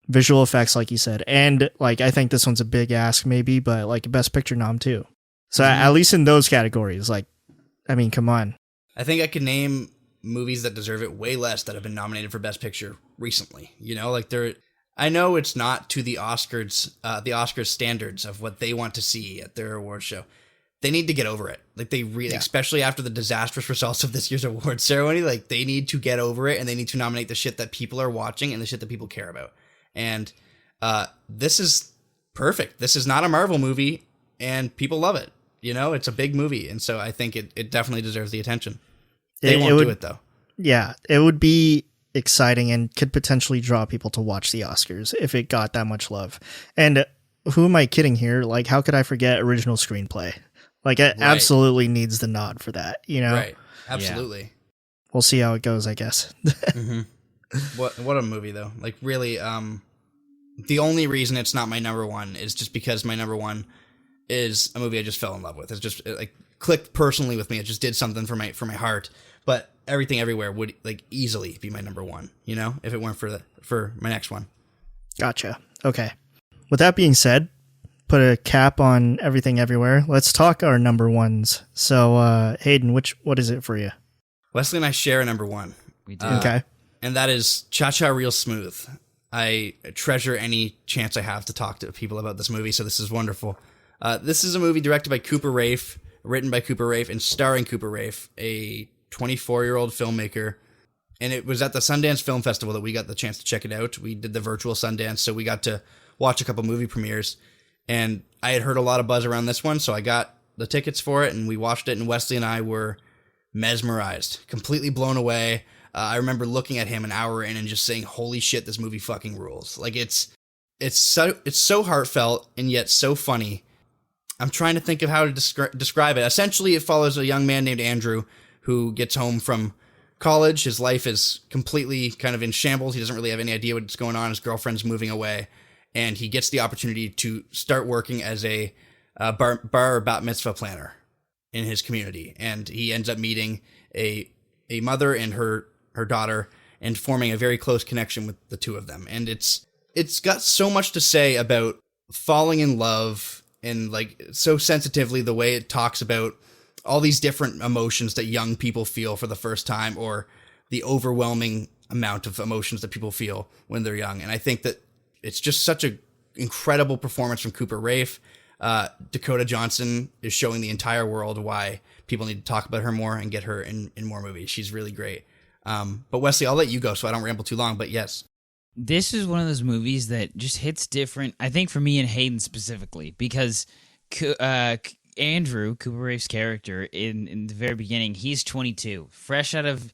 Visual effects, like you said. And like I think this one's a big ask maybe, but like Best Picture nom too. So at least in those categories, like, I mean, come on. I think I could name movies that deserve it way less that have been nominated for Best Picture recently. You know, like I know it's not to the Oscars standards of what they want to see at their award show. They need to get over it. Like they really, especially after the disastrous results of this year's award ceremony, like they need to get over it and they need to nominate the shit that people are watching and the shit that people care about. And this is perfect. This is not a Marvel movie and people love it. You know, it's a big movie. And so I think it definitely deserves the attention. They won't do it though. Yeah, it would be exciting and could potentially draw people to watch the Oscars if it got that much love. And who am I kidding here? Like, how could I forget original screenplay? Like, it absolutely needs the nod for that, you know? Right. Absolutely. Yeah. We'll see how it goes, I guess. Mm-hmm. What a movie, though. Like, really, the only reason it's not my number one is just because my number one is a movie I just fell in love with. It's just, it, like, clicked personally with me. It just did something for my heart. But Everything Everywhere would, like, easily be my number one, you know, if it weren't for my next one. Gotcha. Okay. With that being said, put a cap on Everything Everywhere. Let's talk our number ones. So, Hayden, what is it for you? Wesley and I share a number one. We do. Okay. And that is Cha-Cha Real Smooth. I treasure any chance I have to talk to people about this movie, so this is wonderful. This is a movie directed by Cooper Raiff, written by Cooper Raiff, and starring Cooper Raiff, a 24-year-old filmmaker. And it was at the Sundance Film Festival that we got the chance to check it out. We did the virtual Sundance, so we got to watch a couple movie premieres. And I had heard a lot of buzz around this one, so I got the tickets for it, and we watched it, and Wesley and I were mesmerized, completely blown away. I remember looking at him an hour in and just saying, holy shit, this movie fucking rules. Like, it's so heartfelt and yet so funny. I'm trying to think of how to describe it. Essentially, it follows a young man named Andrew who gets home from college. His life is completely kind of in shambles. He doesn't really have any idea what's going on. His girlfriend's moving away. And he gets the opportunity to start working as a bar bat mitzvah planner in his community. And he ends up meeting a a mother and her daughter, and forming a very close connection with the two of them. And it's got so much to say about falling in love, and like so sensitively the way it talks about all these different emotions that young people feel for the first time, or the overwhelming amount of emotions that people feel when they're young. And I think that it's just such an incredible performance from Cooper Raiff. Dakota Johnson is showing the entire world why people need to talk about her more and get her in more movies. She's really great. But Wesley, I'll let you go so I don't ramble too long, but yes. This is one of those movies that just hits different, I think, for me and Hayden specifically, because Andrew, Cooper Raiff's character, in the very beginning, he's 22, fresh out of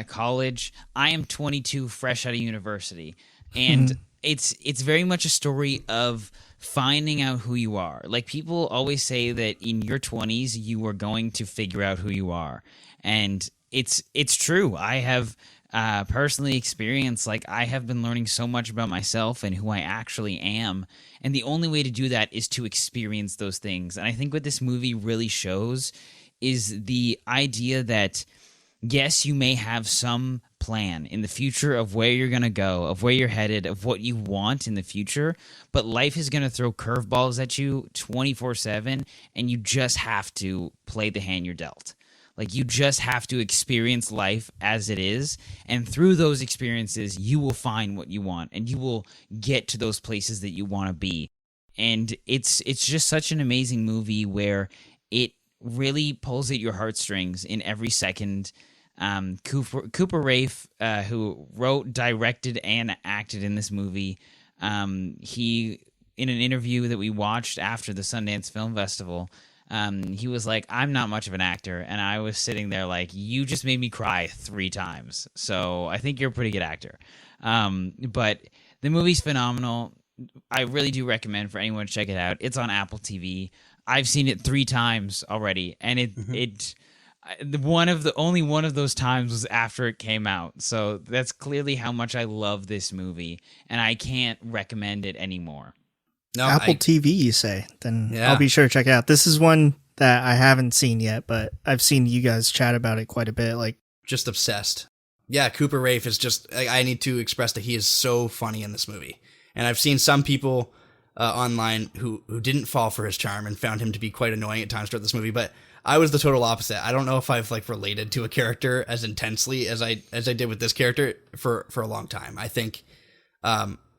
college. I am 22, fresh out of university. And it's very much a story of finding out who you are. Like, people always say that in your 20s, you are going to figure out who you are. And it's true. I have personally experienced, like, I have been learning so much about myself and who I actually am. And the only way to do that is to experience those things. And I think what this movie really shows is the idea that, yes, you may have some plan in the future of where you're going to go, of where you're headed, of what you want in the future, but life is going to throw curveballs at you 24/7, and you just have to play the hand you're dealt. Like, you just have to experience life as it is, and through those experiences, you will find what you want, and you will get to those places that you want to be. And it's just such an amazing movie where it really pulls at your heartstrings in every second. Cooper Raiff, who wrote, directed, and acted in this movie, he, in an interview that we watched after the Sundance Film Festival, he was like, I'm not much of an actor. And I was sitting there like, you just made me cry 3 times. So I think you're a pretty good actor. But the movie's phenomenal. I really do recommend for anyone to check it out. It's on Apple TV. I've seen it 3 times already. And only one of those times was after it came out. So that's clearly how much I love this movie. And I can't recommend it anymore. No, Apple TV, you say? Then Yeah. I'll be sure to check it out. This is one that I haven't seen yet, but I've seen you guys chat about it quite a bit. Like, just obsessed. Yeah, Cooper Raiff is just, I need to express that he is so funny in this movie. And I've seen some people online who didn't fall for his charm and found him to be quite annoying at times throughout this movie, but I was the total opposite. I don't know if I've like related to a character as intensely as I did with this character for a long time. I think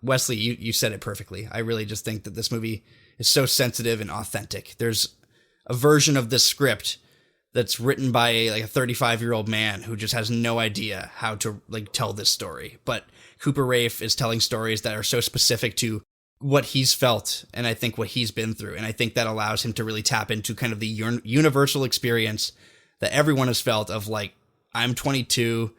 Wesley, you said it perfectly. I really just think that this movie is so sensitive and authentic. There's a version of this script that's written by a 35-year-old man who just has no idea how to like tell this story. But Cooper Raiff is telling stories that are so specific to what he's felt, and I think what he's been through. And I think that allows him to really tap into kind of the universal experience that everyone has felt of, like, I'm 22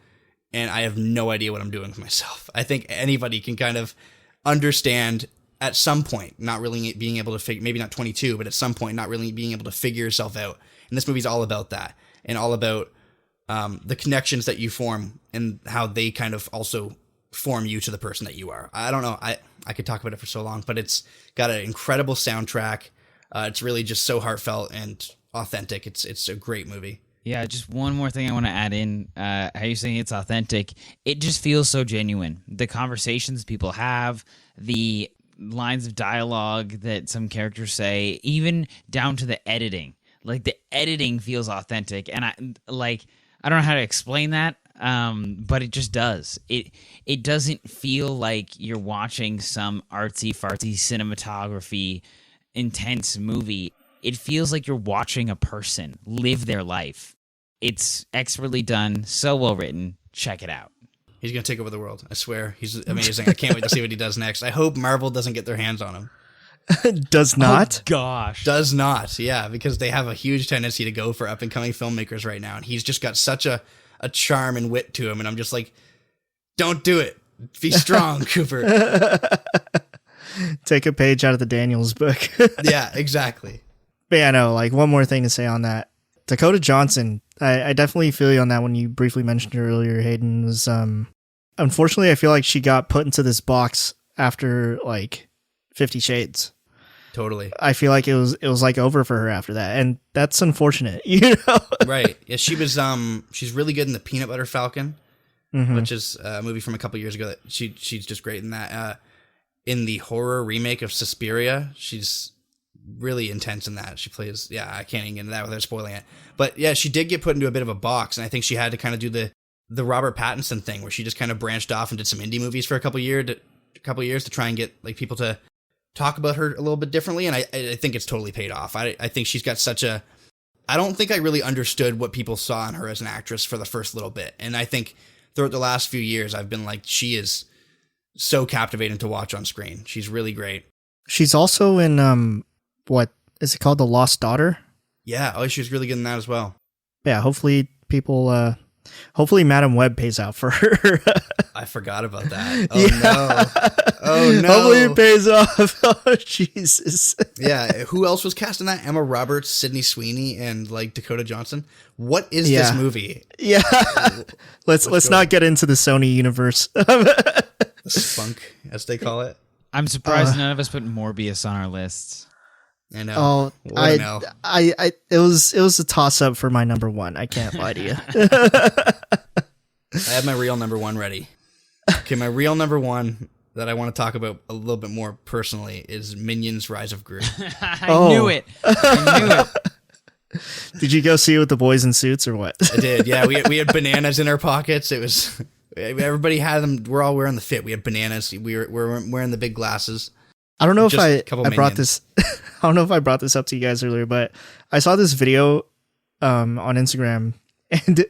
and I have no idea what I'm doing with myself. I think anybody can kind of understand at some point, not really being able to figure, maybe not 22, but at some point not really being able to figure yourself out. And this movie's all about that, and all about the connections that you form and how they kind of also form you to the person that you are. I don't know. I could talk about it for so long, but it's got an incredible soundtrack. It's really just so heartfelt and authentic. It's a great movie. Yeah, just one more thing I want to add in. How you're saying it's authentic. It just feels so genuine. The conversations people have, the lines of dialogue that some characters say, even down to the editing. Like, the editing feels authentic. And I don't know how to explain that. But it just does. It doesn't feel like you're watching some artsy-fartsy cinematography intense movie. It feels like you're watching a person live their life. It's expertly done, so well written. Check it out. He's going to take over the world. I swear. He's amazing. I can't wait to see what he does next. I hope Marvel doesn't get their hands on him. Does not? Oh, gosh. Does not, yeah, because they have a huge tendency to go for up-and-coming filmmakers right now, and he's just got such a charm and wit to him, and I'm just like, don't do it. Be strong, Cooper. Take a page out of the Daniels book. Yeah, exactly. But yeah, no, like, one more thing to say on that. Dakota Johnson, I definitely feel you on that when you briefly mentioned her earlier, Hayden, was, unfortunately, I feel like she got put into this box after, like, 50 Shades. Totally. I feel like it was like over for her after that, and that's unfortunate, you know. Right. Yeah, she's really good in the Peanut Butter Falcon, which is a movie from a couple years ago that she's just great in that. In the horror remake of Suspiria, she's really intense in that. She plays, I can't even get into that without spoiling it. But yeah, she did get put into a bit of a box, and I think she had to kind of do the Robert Pattinson thing where she just kind of branched off and did some indie movies for a couple years to try and get like people to talk about her a little bit differently, and I think it's totally paid off. I think she's got I don't think I really understood what people saw in her as an actress for the first little bit, and I think throughout the last few years I've been like, she is so captivating to watch on screen. She's really great. She's also in what is it called, The Lost Daughter? Yeah, she was really good in that as well. Yeah, hopefully Madam Web pays out for her. I forgot about that. Oh no. Hopefully it pays off. Oh Jesus. Yeah, who else was cast in that? Emma Roberts, Sydney Sweeney, and like Dakota Johnson. What is this movie? Yeah. let's not get into the Sony universe. The spunk, as they call it. I'm surprised none of us put Morbius on our lists. I know. Oh, I know. It was a toss up for my number one. I can't lie to you. I have my real number one ready. Okay, my real number one that I want to talk about a little bit more personally is Minions: Rise of Gru. I knew it. Did you go see it with the boys in suits or what? I did. Yeah, we had bananas in our pockets. It was everybody had them. We're all wearing the fit. We had bananas. We're wearing the big glasses. I don't know if Just a I couple brought Minions. this. I don't know if I brought this up to you guys earlier, but I saw this video on Instagram, and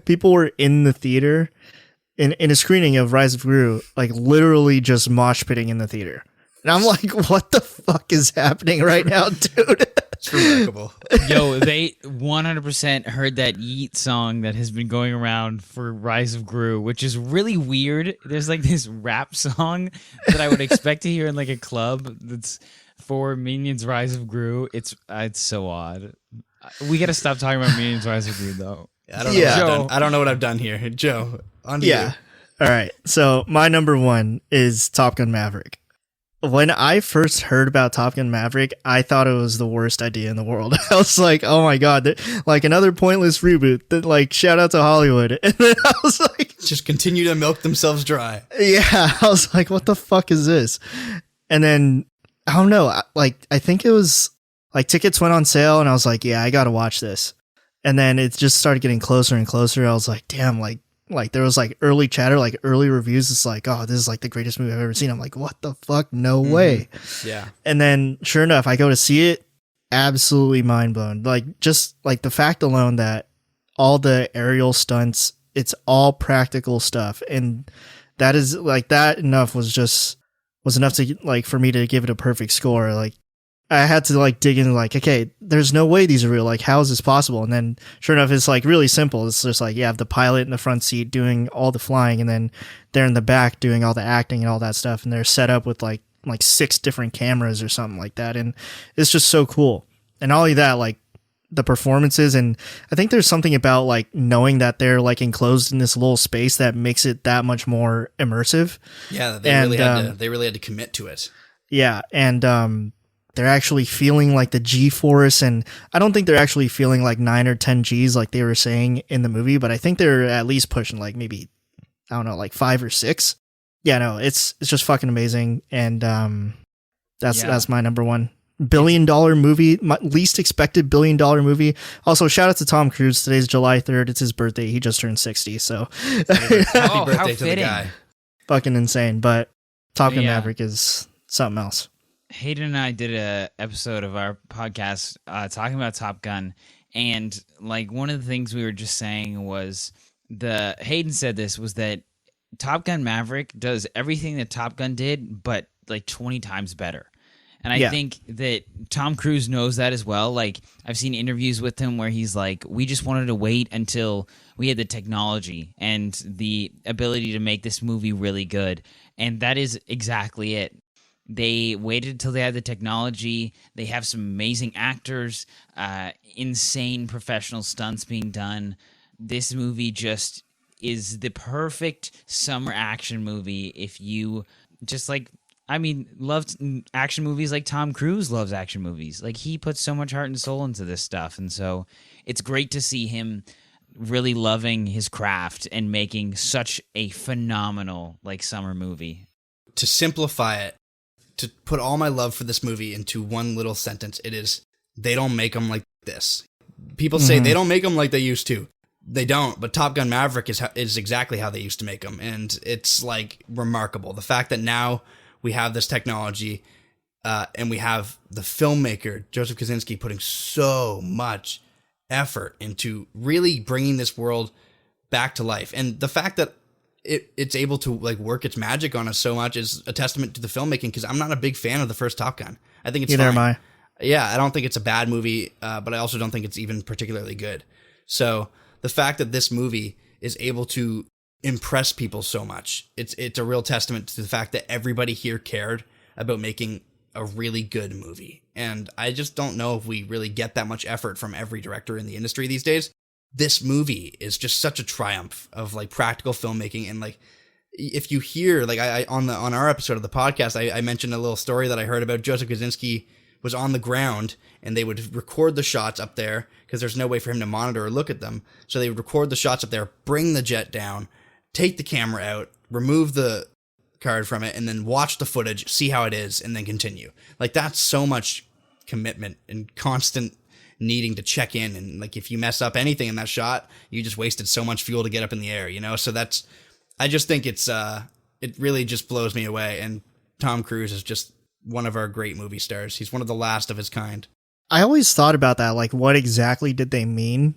people were in the theater in a screening of Rise of Gru, like literally just mosh pitting in the theater. And I'm like, what the fuck is happening right now, dude? It's remarkable. Yo, they 100% heard that Yeet song that has been going around for Rise of Gru, which is really weird. There's like this rap song that I would expect to hear in like a club that's for Minions: Rise of Gru. It's so odd. We got to stop talking about Minions: Rise of Gru though. I don't know. Joe. I don't know what I've done here, Joe. On to you. All right. So my number one is Top Gun Maverick. When I first heard about Top Gun Maverick, I thought it was the worst idea in the world. I was like, oh my God, like another pointless reboot. Like, shout out to Hollywood. And then I was like, Just continue to milk themselves dry. yeah, I was like, what the fuck is this? And then, I don't know, I think it was like tickets went on sale and I was like, yeah, I got to watch this. And then it just started getting closer and closer. I was like, damn, like there was like early chatter, like early reviews. It's like, oh, this is like the greatest movie I've ever seen. I'm like, what the fuck? No way. Yeah. And then sure enough, I go to see it. Absolutely mind blown. Like just like the fact alone that all the aerial stunts, it's all practical stuff. And that is like that enough was enough to like for me to give it a perfect score. Like I had to like dig into like, okay, there's no way these are real. Like, how is this possible? And then sure enough, it's like really simple. It's just like, you have the pilot in the front seat doing all the flying, and then they're in the back doing all the acting and all that stuff. And they're set up with like 6 different cameras or something like that. And it's just so cool. And all of that, like the performances. And I think there's something about like knowing that they're like enclosed in this little space that makes it that much more immersive. Yeah. They really had to commit to it. Yeah. And, they're actually feeling like the G-force, and I don't think they're actually feeling like 9 or 10 Gs like they were saying in the movie, but I think they're at least pushing like maybe, I don't know, like 5 or 6. Yeah, no, it's just fucking amazing, and that's my number one. $1 billion movie, my least expected $1 billion movie. Also, shout out to Tom Cruise. Today's July 3rd. It's his birthday. He just turned 60, so Happy how birthday to the fitting. guy. fucking insane. But Top Gun Yeah. Maverick is something else. Hayden and I did a episode of our podcast talking about Top Gun, and like one of the things we were just saying was Hayden said this was that Top Gun Maverick does everything that Top Gun did, but like 20 times better. And I think that Tom Cruise knows that as well. Like I've seen interviews with him where he's like, we just wanted to wait until we had the technology and the ability to make this movie really good. And that is exactly it. They waited until they had the technology. They have some amazing actors, insane professional stunts being done. This movie just is the perfect summer action movie if you just like I mean, loved action movies like Tom Cruise loves action movies. Like, he puts so much heart and soul into this stuff. And so it's great to see him really loving his craft and making such a phenomenal, like, summer movie. To simplify it, to put all my love for this movie into one little sentence, it is, they don't make them like this. People say they don't make them like they used to. They don't, but Top Gun Maverick is exactly how they used to make them. And it's, like, remarkable. The fact that now we have this technology, and we have the filmmaker, Joseph Kosinski, putting so much effort into really bringing this world back to life. And the fact that it's able to, like, work its magic on us so much is a testament to the filmmaking, because I'm not a big fan of the first Top Gun. I think it's Neither fine. am I. Yeah, I don't think it's a bad movie, but I also don't think it's even particularly good. So the fact that this movie is able to impress people so much, it's a real testament to the fact that everybody here cared about making a really good movie. And I just don't know if we really get that much effort from every director in the industry these days. This movie is just such a triumph of, like, practical filmmaking. And, like, if you hear, like, I on our episode of the podcast, I mentioned a little story that I heard about Joseph Kosinski was on the ground, and they would record the shots up there because there's no way for him to monitor or look at them. So they would record the shots up there, bring the jet down, take the camera out, remove the card from it, and then watch the footage, see how it is, and then continue. Like, that's so much commitment and constant needing to check in. And, like, if you mess up anything in that shot, you just wasted so much fuel to get up in the air, you know? So I just think it really just blows me away. And Tom Cruise is just one of our great movie stars. He's one of the last of his kind. I always thought about that, like, what exactly did they mean?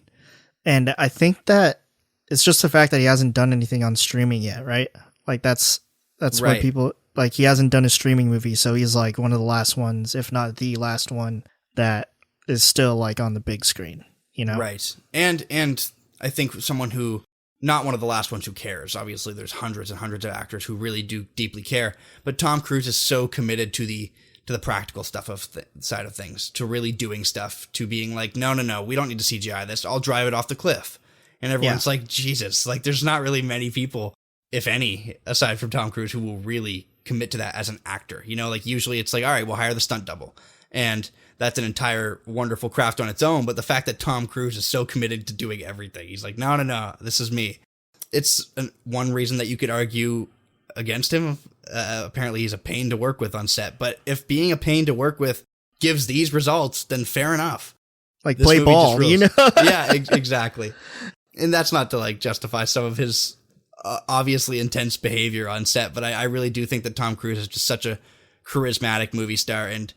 And I think that it's just the fact that he hasn't done anything on streaming yet, right? Like, that's right. What people, like, he hasn't done a streaming movie, so he's, like, one of the last ones, if not the last one, that is still, like, on the big screen, you know? Right. And I think someone who, not one of the last ones who cares. Obviously, there's hundreds and hundreds of actors who really do deeply care, but Tom Cruise is so committed to the practical stuff of the side of things, to really doing stuff, to being like, no, we don't need to CGI this. I'll drive it off the cliff. And everyone's like, Jesus, like, there's not really many people, if any, aside from Tom Cruise, who will really commit to that as an actor. You know, like, usually it's like, all right, we'll hire the stunt double. And that's an entire wonderful craft on its own. But the fact that Tom Cruise is so committed to doing everything, he's like, no, this is me. It's one reason that you could argue against him. Apparently he's a pain to work with on set. But if being a pain to work with gives these results, then fair enough. Like, this play ball, you know? Yeah, exactly. And that's not to, like, justify some of his obviously intense behavior on set, but I really do think that Tom Cruise is just such a charismatic movie star, and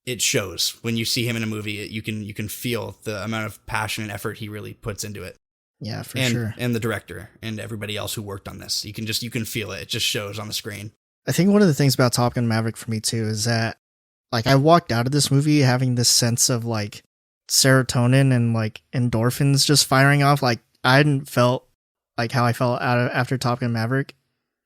it shows when you see him in a movie. You can feel the amount of passion and effort he really puts into it. Yeah, for sure. And the director and everybody else who worked on this, you can feel it. It just shows on the screen. I think one of the things about Top Gun Maverick for me too is that, like, I walked out of this movie having this sense of, like, serotonin and, like, endorphins just firing off. Like, I hadn't felt like how I felt after Top Gun Maverick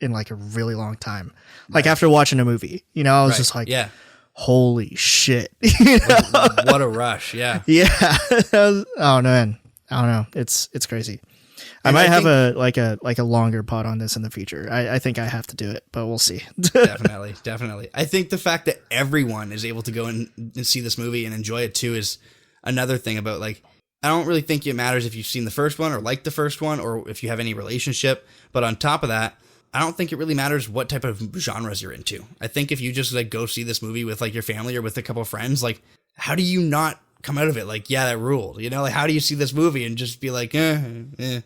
in, like, a really long time. Like, after watching a movie, you know, I was just like, yeah, holy shit. You know? What a rush. Yeah. Yeah. Oh man. I don't know. It's crazy. I might have a longer pod on this in the future. I think I have to do it, but we'll see. Definitely. I think the fact that everyone is able to go and see this movie and enjoy it too is another thing about, like, I don't really think it matters if you've seen the first one or like the first one or if you have any relationship. But on top of that, I don't think it really matters what type of genres you're into. I think if you just, like, go see this movie with, like, your family or with a couple of friends, like, how do you not come out of it like, yeah, that ruled? You know, like, how do you see this movie and just be like, the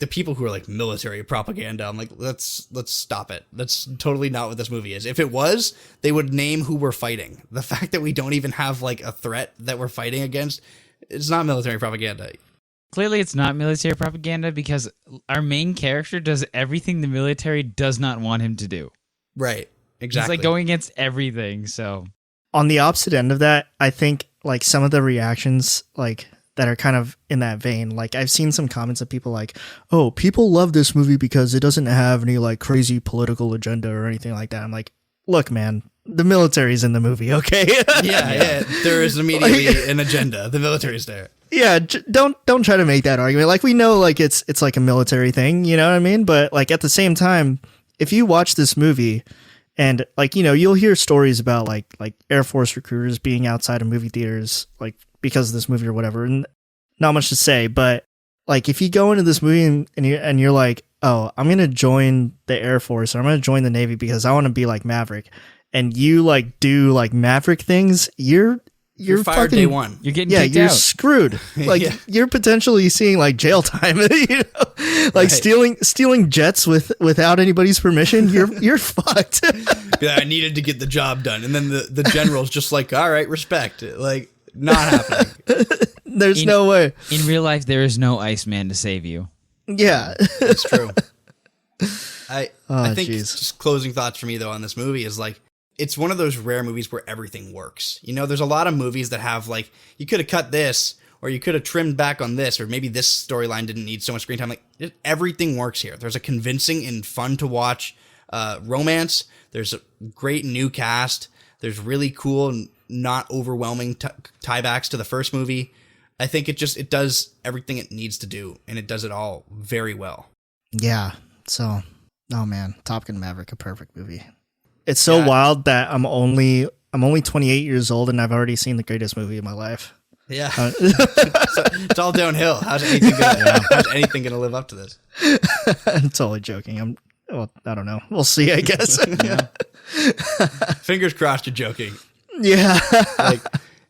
people who are like military propaganda, I'm like, let's stop it. That's totally not what this movie is. If it was, they would name who we're fighting. The fact that we don't even have, like, a threat that we're fighting against, it's not military propaganda. Clearly it's not military propaganda because our main character does everything the military does not want him to do. Right. Exactly. He's, like, going against everything. So on the opposite end of that, I think, like, some of the reactions, like, that are kind of in that vein, like, I've seen some comments of people like, oh, people love this movie because it doesn't have any, like, crazy political agenda or anything like that. I'm like, look, man, the military's in the movie, okay? yeah. There is immediately an agenda. The military's there. Yeah, don't try to make that argument. Like, we know, like, it's like a military thing, you know what I mean? But, like, at the same time, if you watch this movie And like, you'll hear stories about like Air Force recruiters being outside of movie theaters, like because of this movie or whatever. And not much to say, but like if you go into this movie and you're like, oh, I'm going to join the Air Force or I'm going to join the Navy because I want to be like Maverick. And you like do like Maverick things, you're fired fucking, day one. You're getting kicked you're out. screwed. Like you're potentially seeing like jail time, like Right. stealing jets without anybody's permission. You're fucked. Yeah, I needed to get the job done. And then the general's just like, all right, respect. Like, not happening. There's no way. In real life, there is no Iceman to save you. Yeah. It's true. I think jeez. just closing thoughts for me though on this movie is like, it's one of those rare movies where everything works. There's a lot of movies that have like, you could have cut this or you could have trimmed back on this, or maybe this storyline didn't need so much screen time. Like everything works here. There's a convincing and fun to watch romance. There's a great new cast. There's really cool and not overwhelming tiebacks to the first movie. I think it does everything it needs to do, and it does it all very well. Yeah. So, oh man, Top Gun Maverick, a perfect movie. It's so wild that I'm only 28 years old and I've already seen the greatest movie of my life. Yeah. So it's all downhill. How's anything gonna live up to this? I'm totally joking. I don't know. We'll see, I guess. Fingers crossed you're joking. Yeah. Like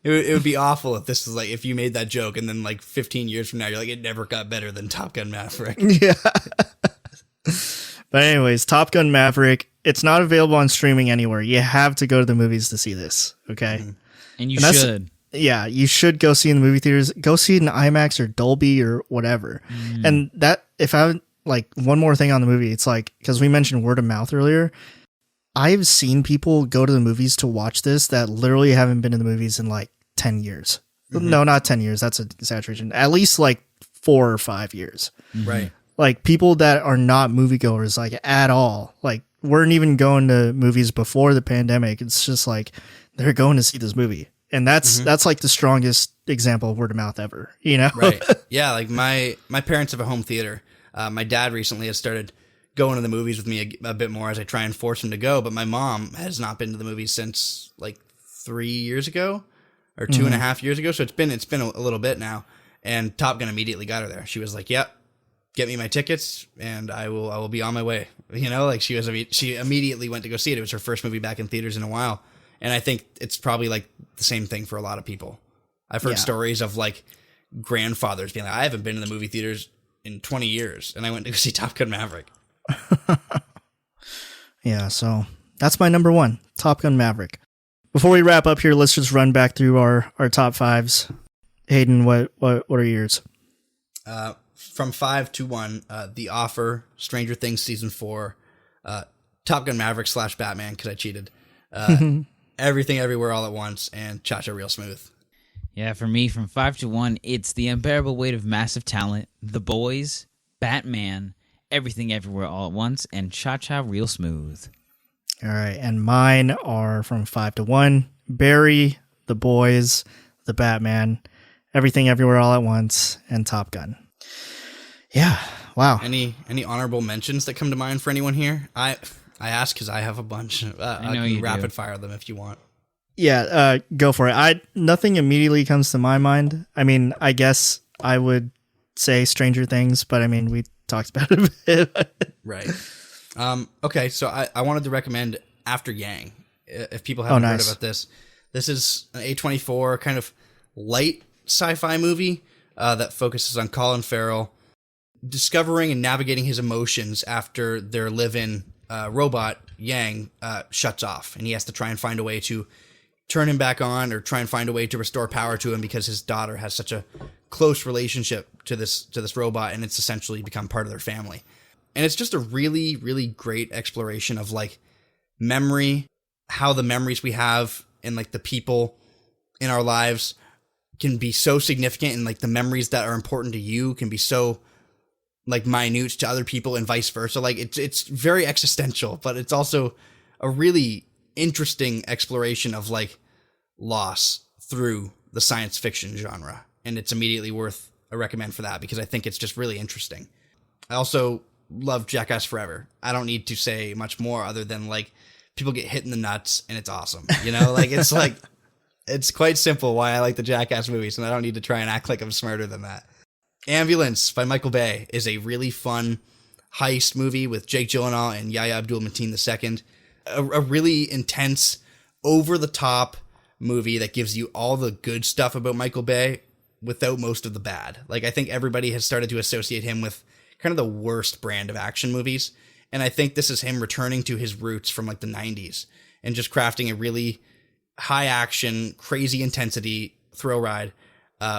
it would be awful if this is like, if you made that joke and then like 15 years from now you're like, it never got better than Top Gun Maverick. Yeah. But anyways, Top Gun Maverick, it's not available on streaming anywhere. You have to go to the movies to see this, okay? Mm-hmm. And you should. Yeah, you should go see it in the movie theaters. Go see it in IMAX or Dolby or whatever. And that, if I, like, one more thing on the movie, it's like, because we mentioned word of mouth earlier, I've seen people go to the movies to watch this that literally haven't been in the movies in like 10 years. No, not 10 years. That's an exaggeration. At least like 4 or 5 years. Right. Like people that are not moviegoers, like at all, like weren't even going to movies before the pandemic. It's just like they're going to see this movie, and that's like the strongest example of word of mouth ever. Right. Yeah. Like my parents have a home theater. My dad recently has started going to the movies with me a bit more as I try and force him to go. But my mom has not been to the movies since like 3 years ago or 2.5 years ago. So it's been a little bit now. And Top Gun immediately got her there. She was like, "Yep, get me my tickets and I will be on my way." Like she immediately went to go see it. It was her first movie back in theaters in a while. And I think it's probably like the same thing for a lot of people. I've heard stories of like grandfathers being like, "I haven't been in the movie theaters in 20 years and I went to go see Top Gun Maverick." Yeah, so that's my number one, Top Gun Maverick. Before we wrap up here, let's just run back through our top fives. Hayden, what are yours? From 5 to 1, The Offer, Stranger Things Season 4, Top Gun Maverick / Batman, because I cheated, Everything Everywhere All at Once, and Cha-Cha Real Smooth. Yeah, for me, from 5 to 1, it's The Unbearable Weight of Massive Talent, The Boys, Batman, Everything Everywhere All at Once, and Cha-Cha Real Smooth. All right, and mine are from 5 to 1, Barry, The Boys, The Batman, Everything Everywhere All at Once, and Top Gun. Yeah, wow. Any honorable mentions that come to mind for anyone here? I ask because I have a bunch. I know can you rapid do. fire them if you want. Yeah, go for it. Nothing immediately comes to my mind. I mean, I guess I would say Stranger Things, but I mean, we talked about it a bit. Right. Okay, so I wanted to recommend After Yang. If people haven't heard about this is an A24 kind of light sci-fi movie that focuses on Colin Farrell discovering and navigating his emotions after their live-in robot, Yang, shuts off. And he has to try and find a way to turn him back on or try and find a way to restore power to him because his daughter has such a close relationship to this robot, and it's essentially become part of their family. And it's just a really, really great exploration of like memory, how the memories we have and like the people in our lives can be so significant, and like the memories that are important to you can be so like minute to other people and vice versa. Like it's very existential, but it's also a really interesting exploration of like loss through the science fiction genre. And it's immediately worth a recommend for that because I think it's just really interesting. I also love Jackass Forever. I don't need to say much more other than like people get hit in the nuts, and it's awesome. You know, like it's quite simple why I like the Jackass movies, and I don't need to try and act like I'm smarter than that. Ambulance by Michael Bay is a really fun heist movie with Jake Gyllenhaal and Yahya Abdul-Mateen II. A really intense, over-the-top movie that gives you all the good stuff about Michael Bay without most of the bad. Like, I think everybody has started to associate him with kind of the worst brand of action movies, and I think this is him returning to his roots from like the 90s and just crafting a really high action, crazy intensity thrill ride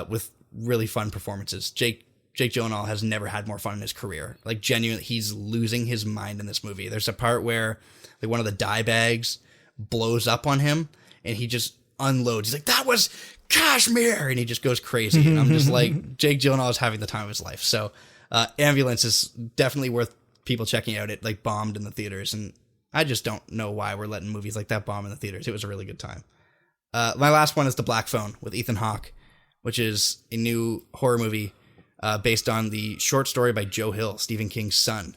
with really fun performances. Jake Gyllenhaal has never had more fun in his career. Like, genuinely, he's losing his mind in this movie. There's a part where like one of the dye bags blows up on him and he just unloads. He's like, that was cashmere, and he just goes crazy. And I'm just like, Jake Gyllenhaal is having the time of his life. So Ambulance is definitely worth people checking out. It like bombed in the theaters, and I just don't know why we're letting movies like that bomb in the theaters. It was a really good time. My last one is The Black Phone with Ethan Hawke, which is a new horror movie based on the short story by Joe Hill, Stephen King's son.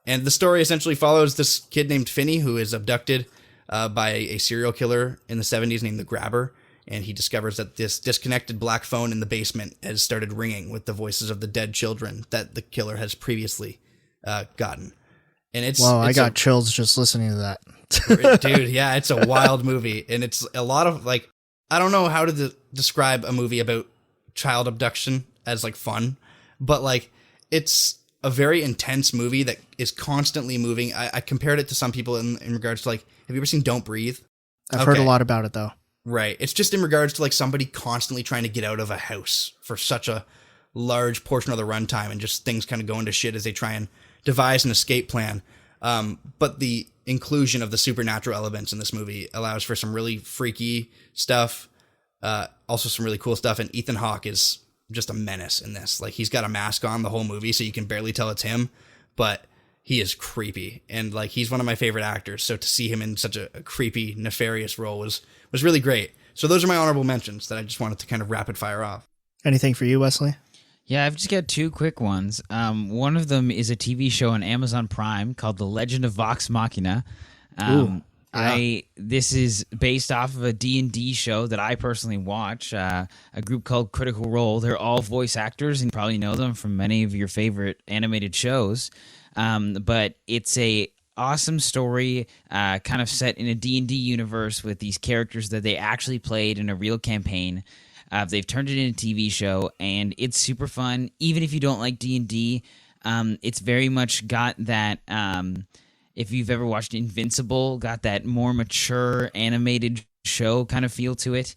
And the story essentially follows this kid named Finney who is abducted by a serial killer in the 70s named the Grabber. And he discovers that this disconnected black phone in the basement has started ringing with the voices of the dead children that the killer has previously gotten. And it's I got chills just listening to that. Dude, yeah, it's a wild movie. And it's a lot of like, I don't know how to describe a movie about child abduction as like fun, but like it's a very intense movie that is constantly moving. I compared it to some people in regards to like, have you ever seen Don't Breathe? I've heard a lot about it though. Right. It's just in regards to like somebody constantly trying to get out of a house for such a large portion of the runtime, and just things kind of go into shit as they try and devise an escape plan. But the inclusion of the supernatural elements in this movie allows for some really freaky stuff. Also some really cool stuff. And Ethan Hawke is just a menace in this. Like, he's got a mask on the whole movie, so you can barely tell it's him, but he is creepy. And like, he's one of my favorite actors. So to see him in such a creepy, nefarious role was really great. So those are my honorable mentions that I just wanted to kind of rapid fire off. Anything for you, Wesley? Yeah, I've just got two quick ones. One of them is a TV show on Amazon Prime called The Legend of Vox Machina. This is based off of a D&D show that I personally watch, a group called Critical Role. They're all voice actors, and you probably know them from many of your favorite animated shows. But it's a awesome story, kind of set in a D&D universe with these characters that they actually played in a real campaign. They've turned it into a TV show, and it's super fun. Even if you don't like D&D, it's very much got that, if you've ever watched Invincible, got that more mature animated show kind of feel to it.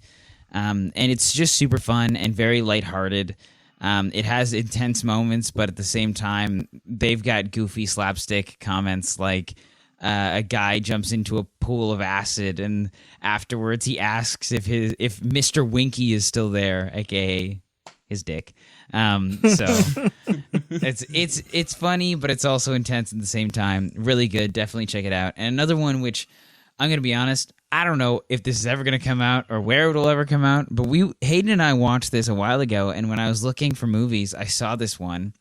And it's just super fun and very lighthearted. It has intense moments, but at the same time, they've got goofy slapstick comments like a guy jumps into a pool of acid, and afterwards he asks if Mr. Winky is still there, aka his dick. So it's funny, but it's also intense at the same time. Really good. Definitely check it out. And another one, which I'm going to be honest, I don't know if this is ever going to come out or where it'll ever come out, but Hayden and I watched this a while ago, and when I was looking for movies, I saw this one,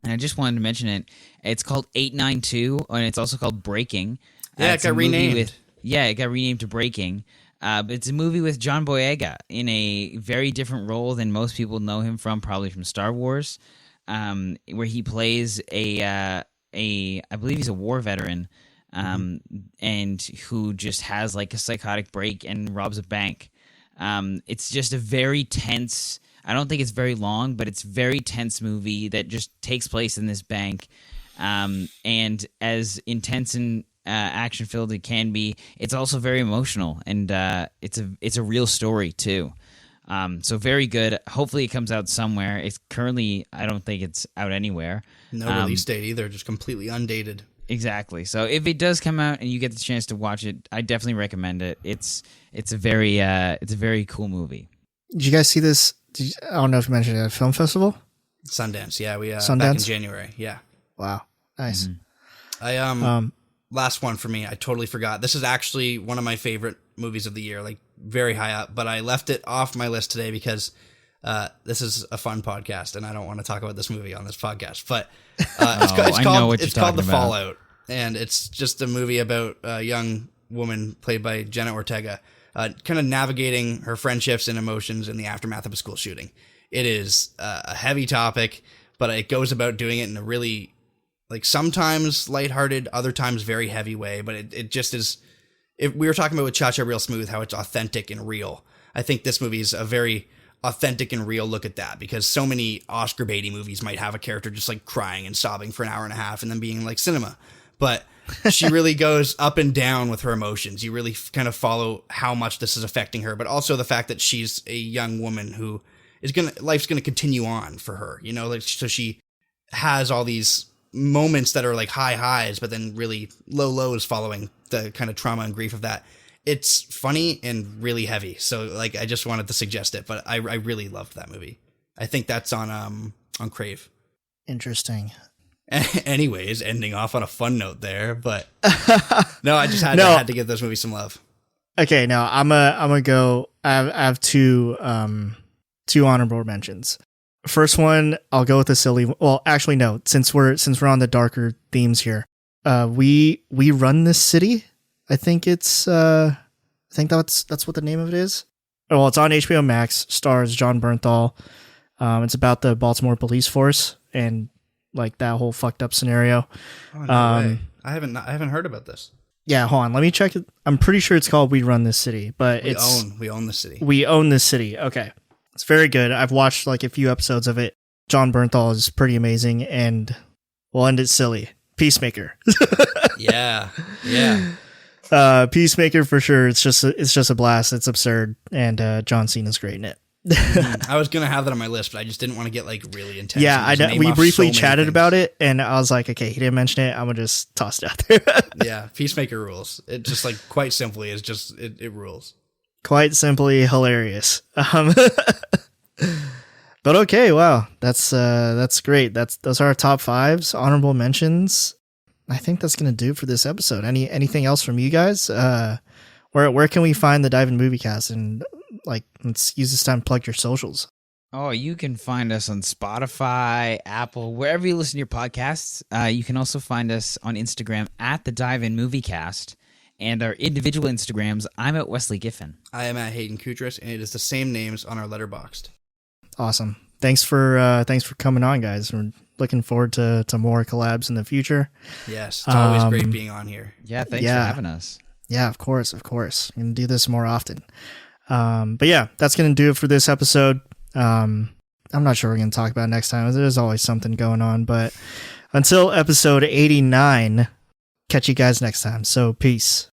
and I just wanted to mention it. It's called 892, and it's also called Breaking. Yeah, it got renamed. It got renamed to Breaking. But it's a movie with John Boyega in a very different role than most people know him from, probably from Star Wars, where he plays I believe he's a war veteran, and who just has like a psychotic break and robs a bank. It's just a very tense, I don't think it's very long, but it's very tense movie that just takes place in this bank. And as intense and action filled it can be, it's also very emotional, and it's a real story too. So very good. Hopefully it comes out somewhere. It's currently, I don't think it's out anywhere. No release date either, just completely undated. Exactly. So if it does come out and you get the chance to watch it, I definitely recommend it. It's a very cool movie. Did you guys see this? I don't know if you mentioned it at a film festival. Sundance, yeah, we Sundance? back in January, yeah. Wow, nice. Last one for me, I totally forgot. This is actually one of my favorite movies of the year, like very high up, but I left it off my list today because this is a fun podcast, and I don't want to talk about this movie on this podcast. But it's called The Fallout, and it's just a movie about a young woman played by Jenna Ortega, kind of navigating her friendships and emotions in the aftermath of a school shooting. It is a heavy topic, but it goes about doing it in a really, like, sometimes lighthearted, other times very heavy way. But it just is. If we were talking about with Cha-Cha Real Smooth, how it's authentic and real. I think this movie is a very authentic and real look at that, because so many Oscar baity movies might have a character just like crying and sobbing for an hour and a half and then being like cinema. But she really goes up and down with her emotions. You really kind of follow how much this is affecting her, but also the fact that she's a young woman who is life's gonna continue on for her, you know, like, so she has all these moments that are like high highs, but then really low lows following the kind of trauma and grief of that. It's funny and really heavy. So like, I just wanted to suggest it, but I really loved that movie. I think that's on Crave. Interesting. Anyways, ending off on a fun note there, but no, I just had to give this movie some love. Okay, now I'm gonna go. I have two honorable mentions. First one, I'll go with a silly. Well, actually, no. Since we're on the darker themes here, we run this city. I think it's. I think that's what the name of it is. Well, it's on HBO Max. Stars John Bernthal. It's about the Baltimore police force and like that whole fucked up scenario. Oh, no way. I haven't heard about this. Yeah, hold on. Let me check it. I'm pretty sure it's called We Run This City, but we own the city. We own this city. Okay. It's very good. I've watched like a few episodes of it. John Bernthal is pretty amazing, and we'll end it silly. Peacemaker. Yeah. Peacemaker for sure. It's just a blast. It's absurd, and John Cena's great in it. I was gonna have that on my list, but I just didn't want to get like really intense. Yeah, I know. We briefly chatted about it, and I was like, okay, he didn't mention it. I'm gonna just toss it out there. Yeah, Peacemaker rules. It just like quite simply is just it rules. Quite simply hilarious. But okay, wow, that's great. Those are our top fives, honorable mentions. I think that's gonna do it for this episode. Anything else from you guys? Where can we find the Dive-In Moviecast? And like, let's use this time to plug your socials. Oh, you can find us on Spotify, Apple, wherever you listen to your podcasts. You can also find us on Instagram at the Dive-In Moviecast, and our individual Instagrams. I'm at Wesley Giffen. I am at Hayden Kutras, and it is the same names on our Letterboxd. Awesome. Thanks for coming on, guys. We're looking forward to more collabs in the future. Yes, it's always great being on here. Yeah, thanks for having us. Yeah, of course. I'm going to do this more often. But yeah, that's going to do it for this episode. I'm not sure what we're going to talk about next time. There's always something going on. But until episode 89, catch you guys next time. So peace.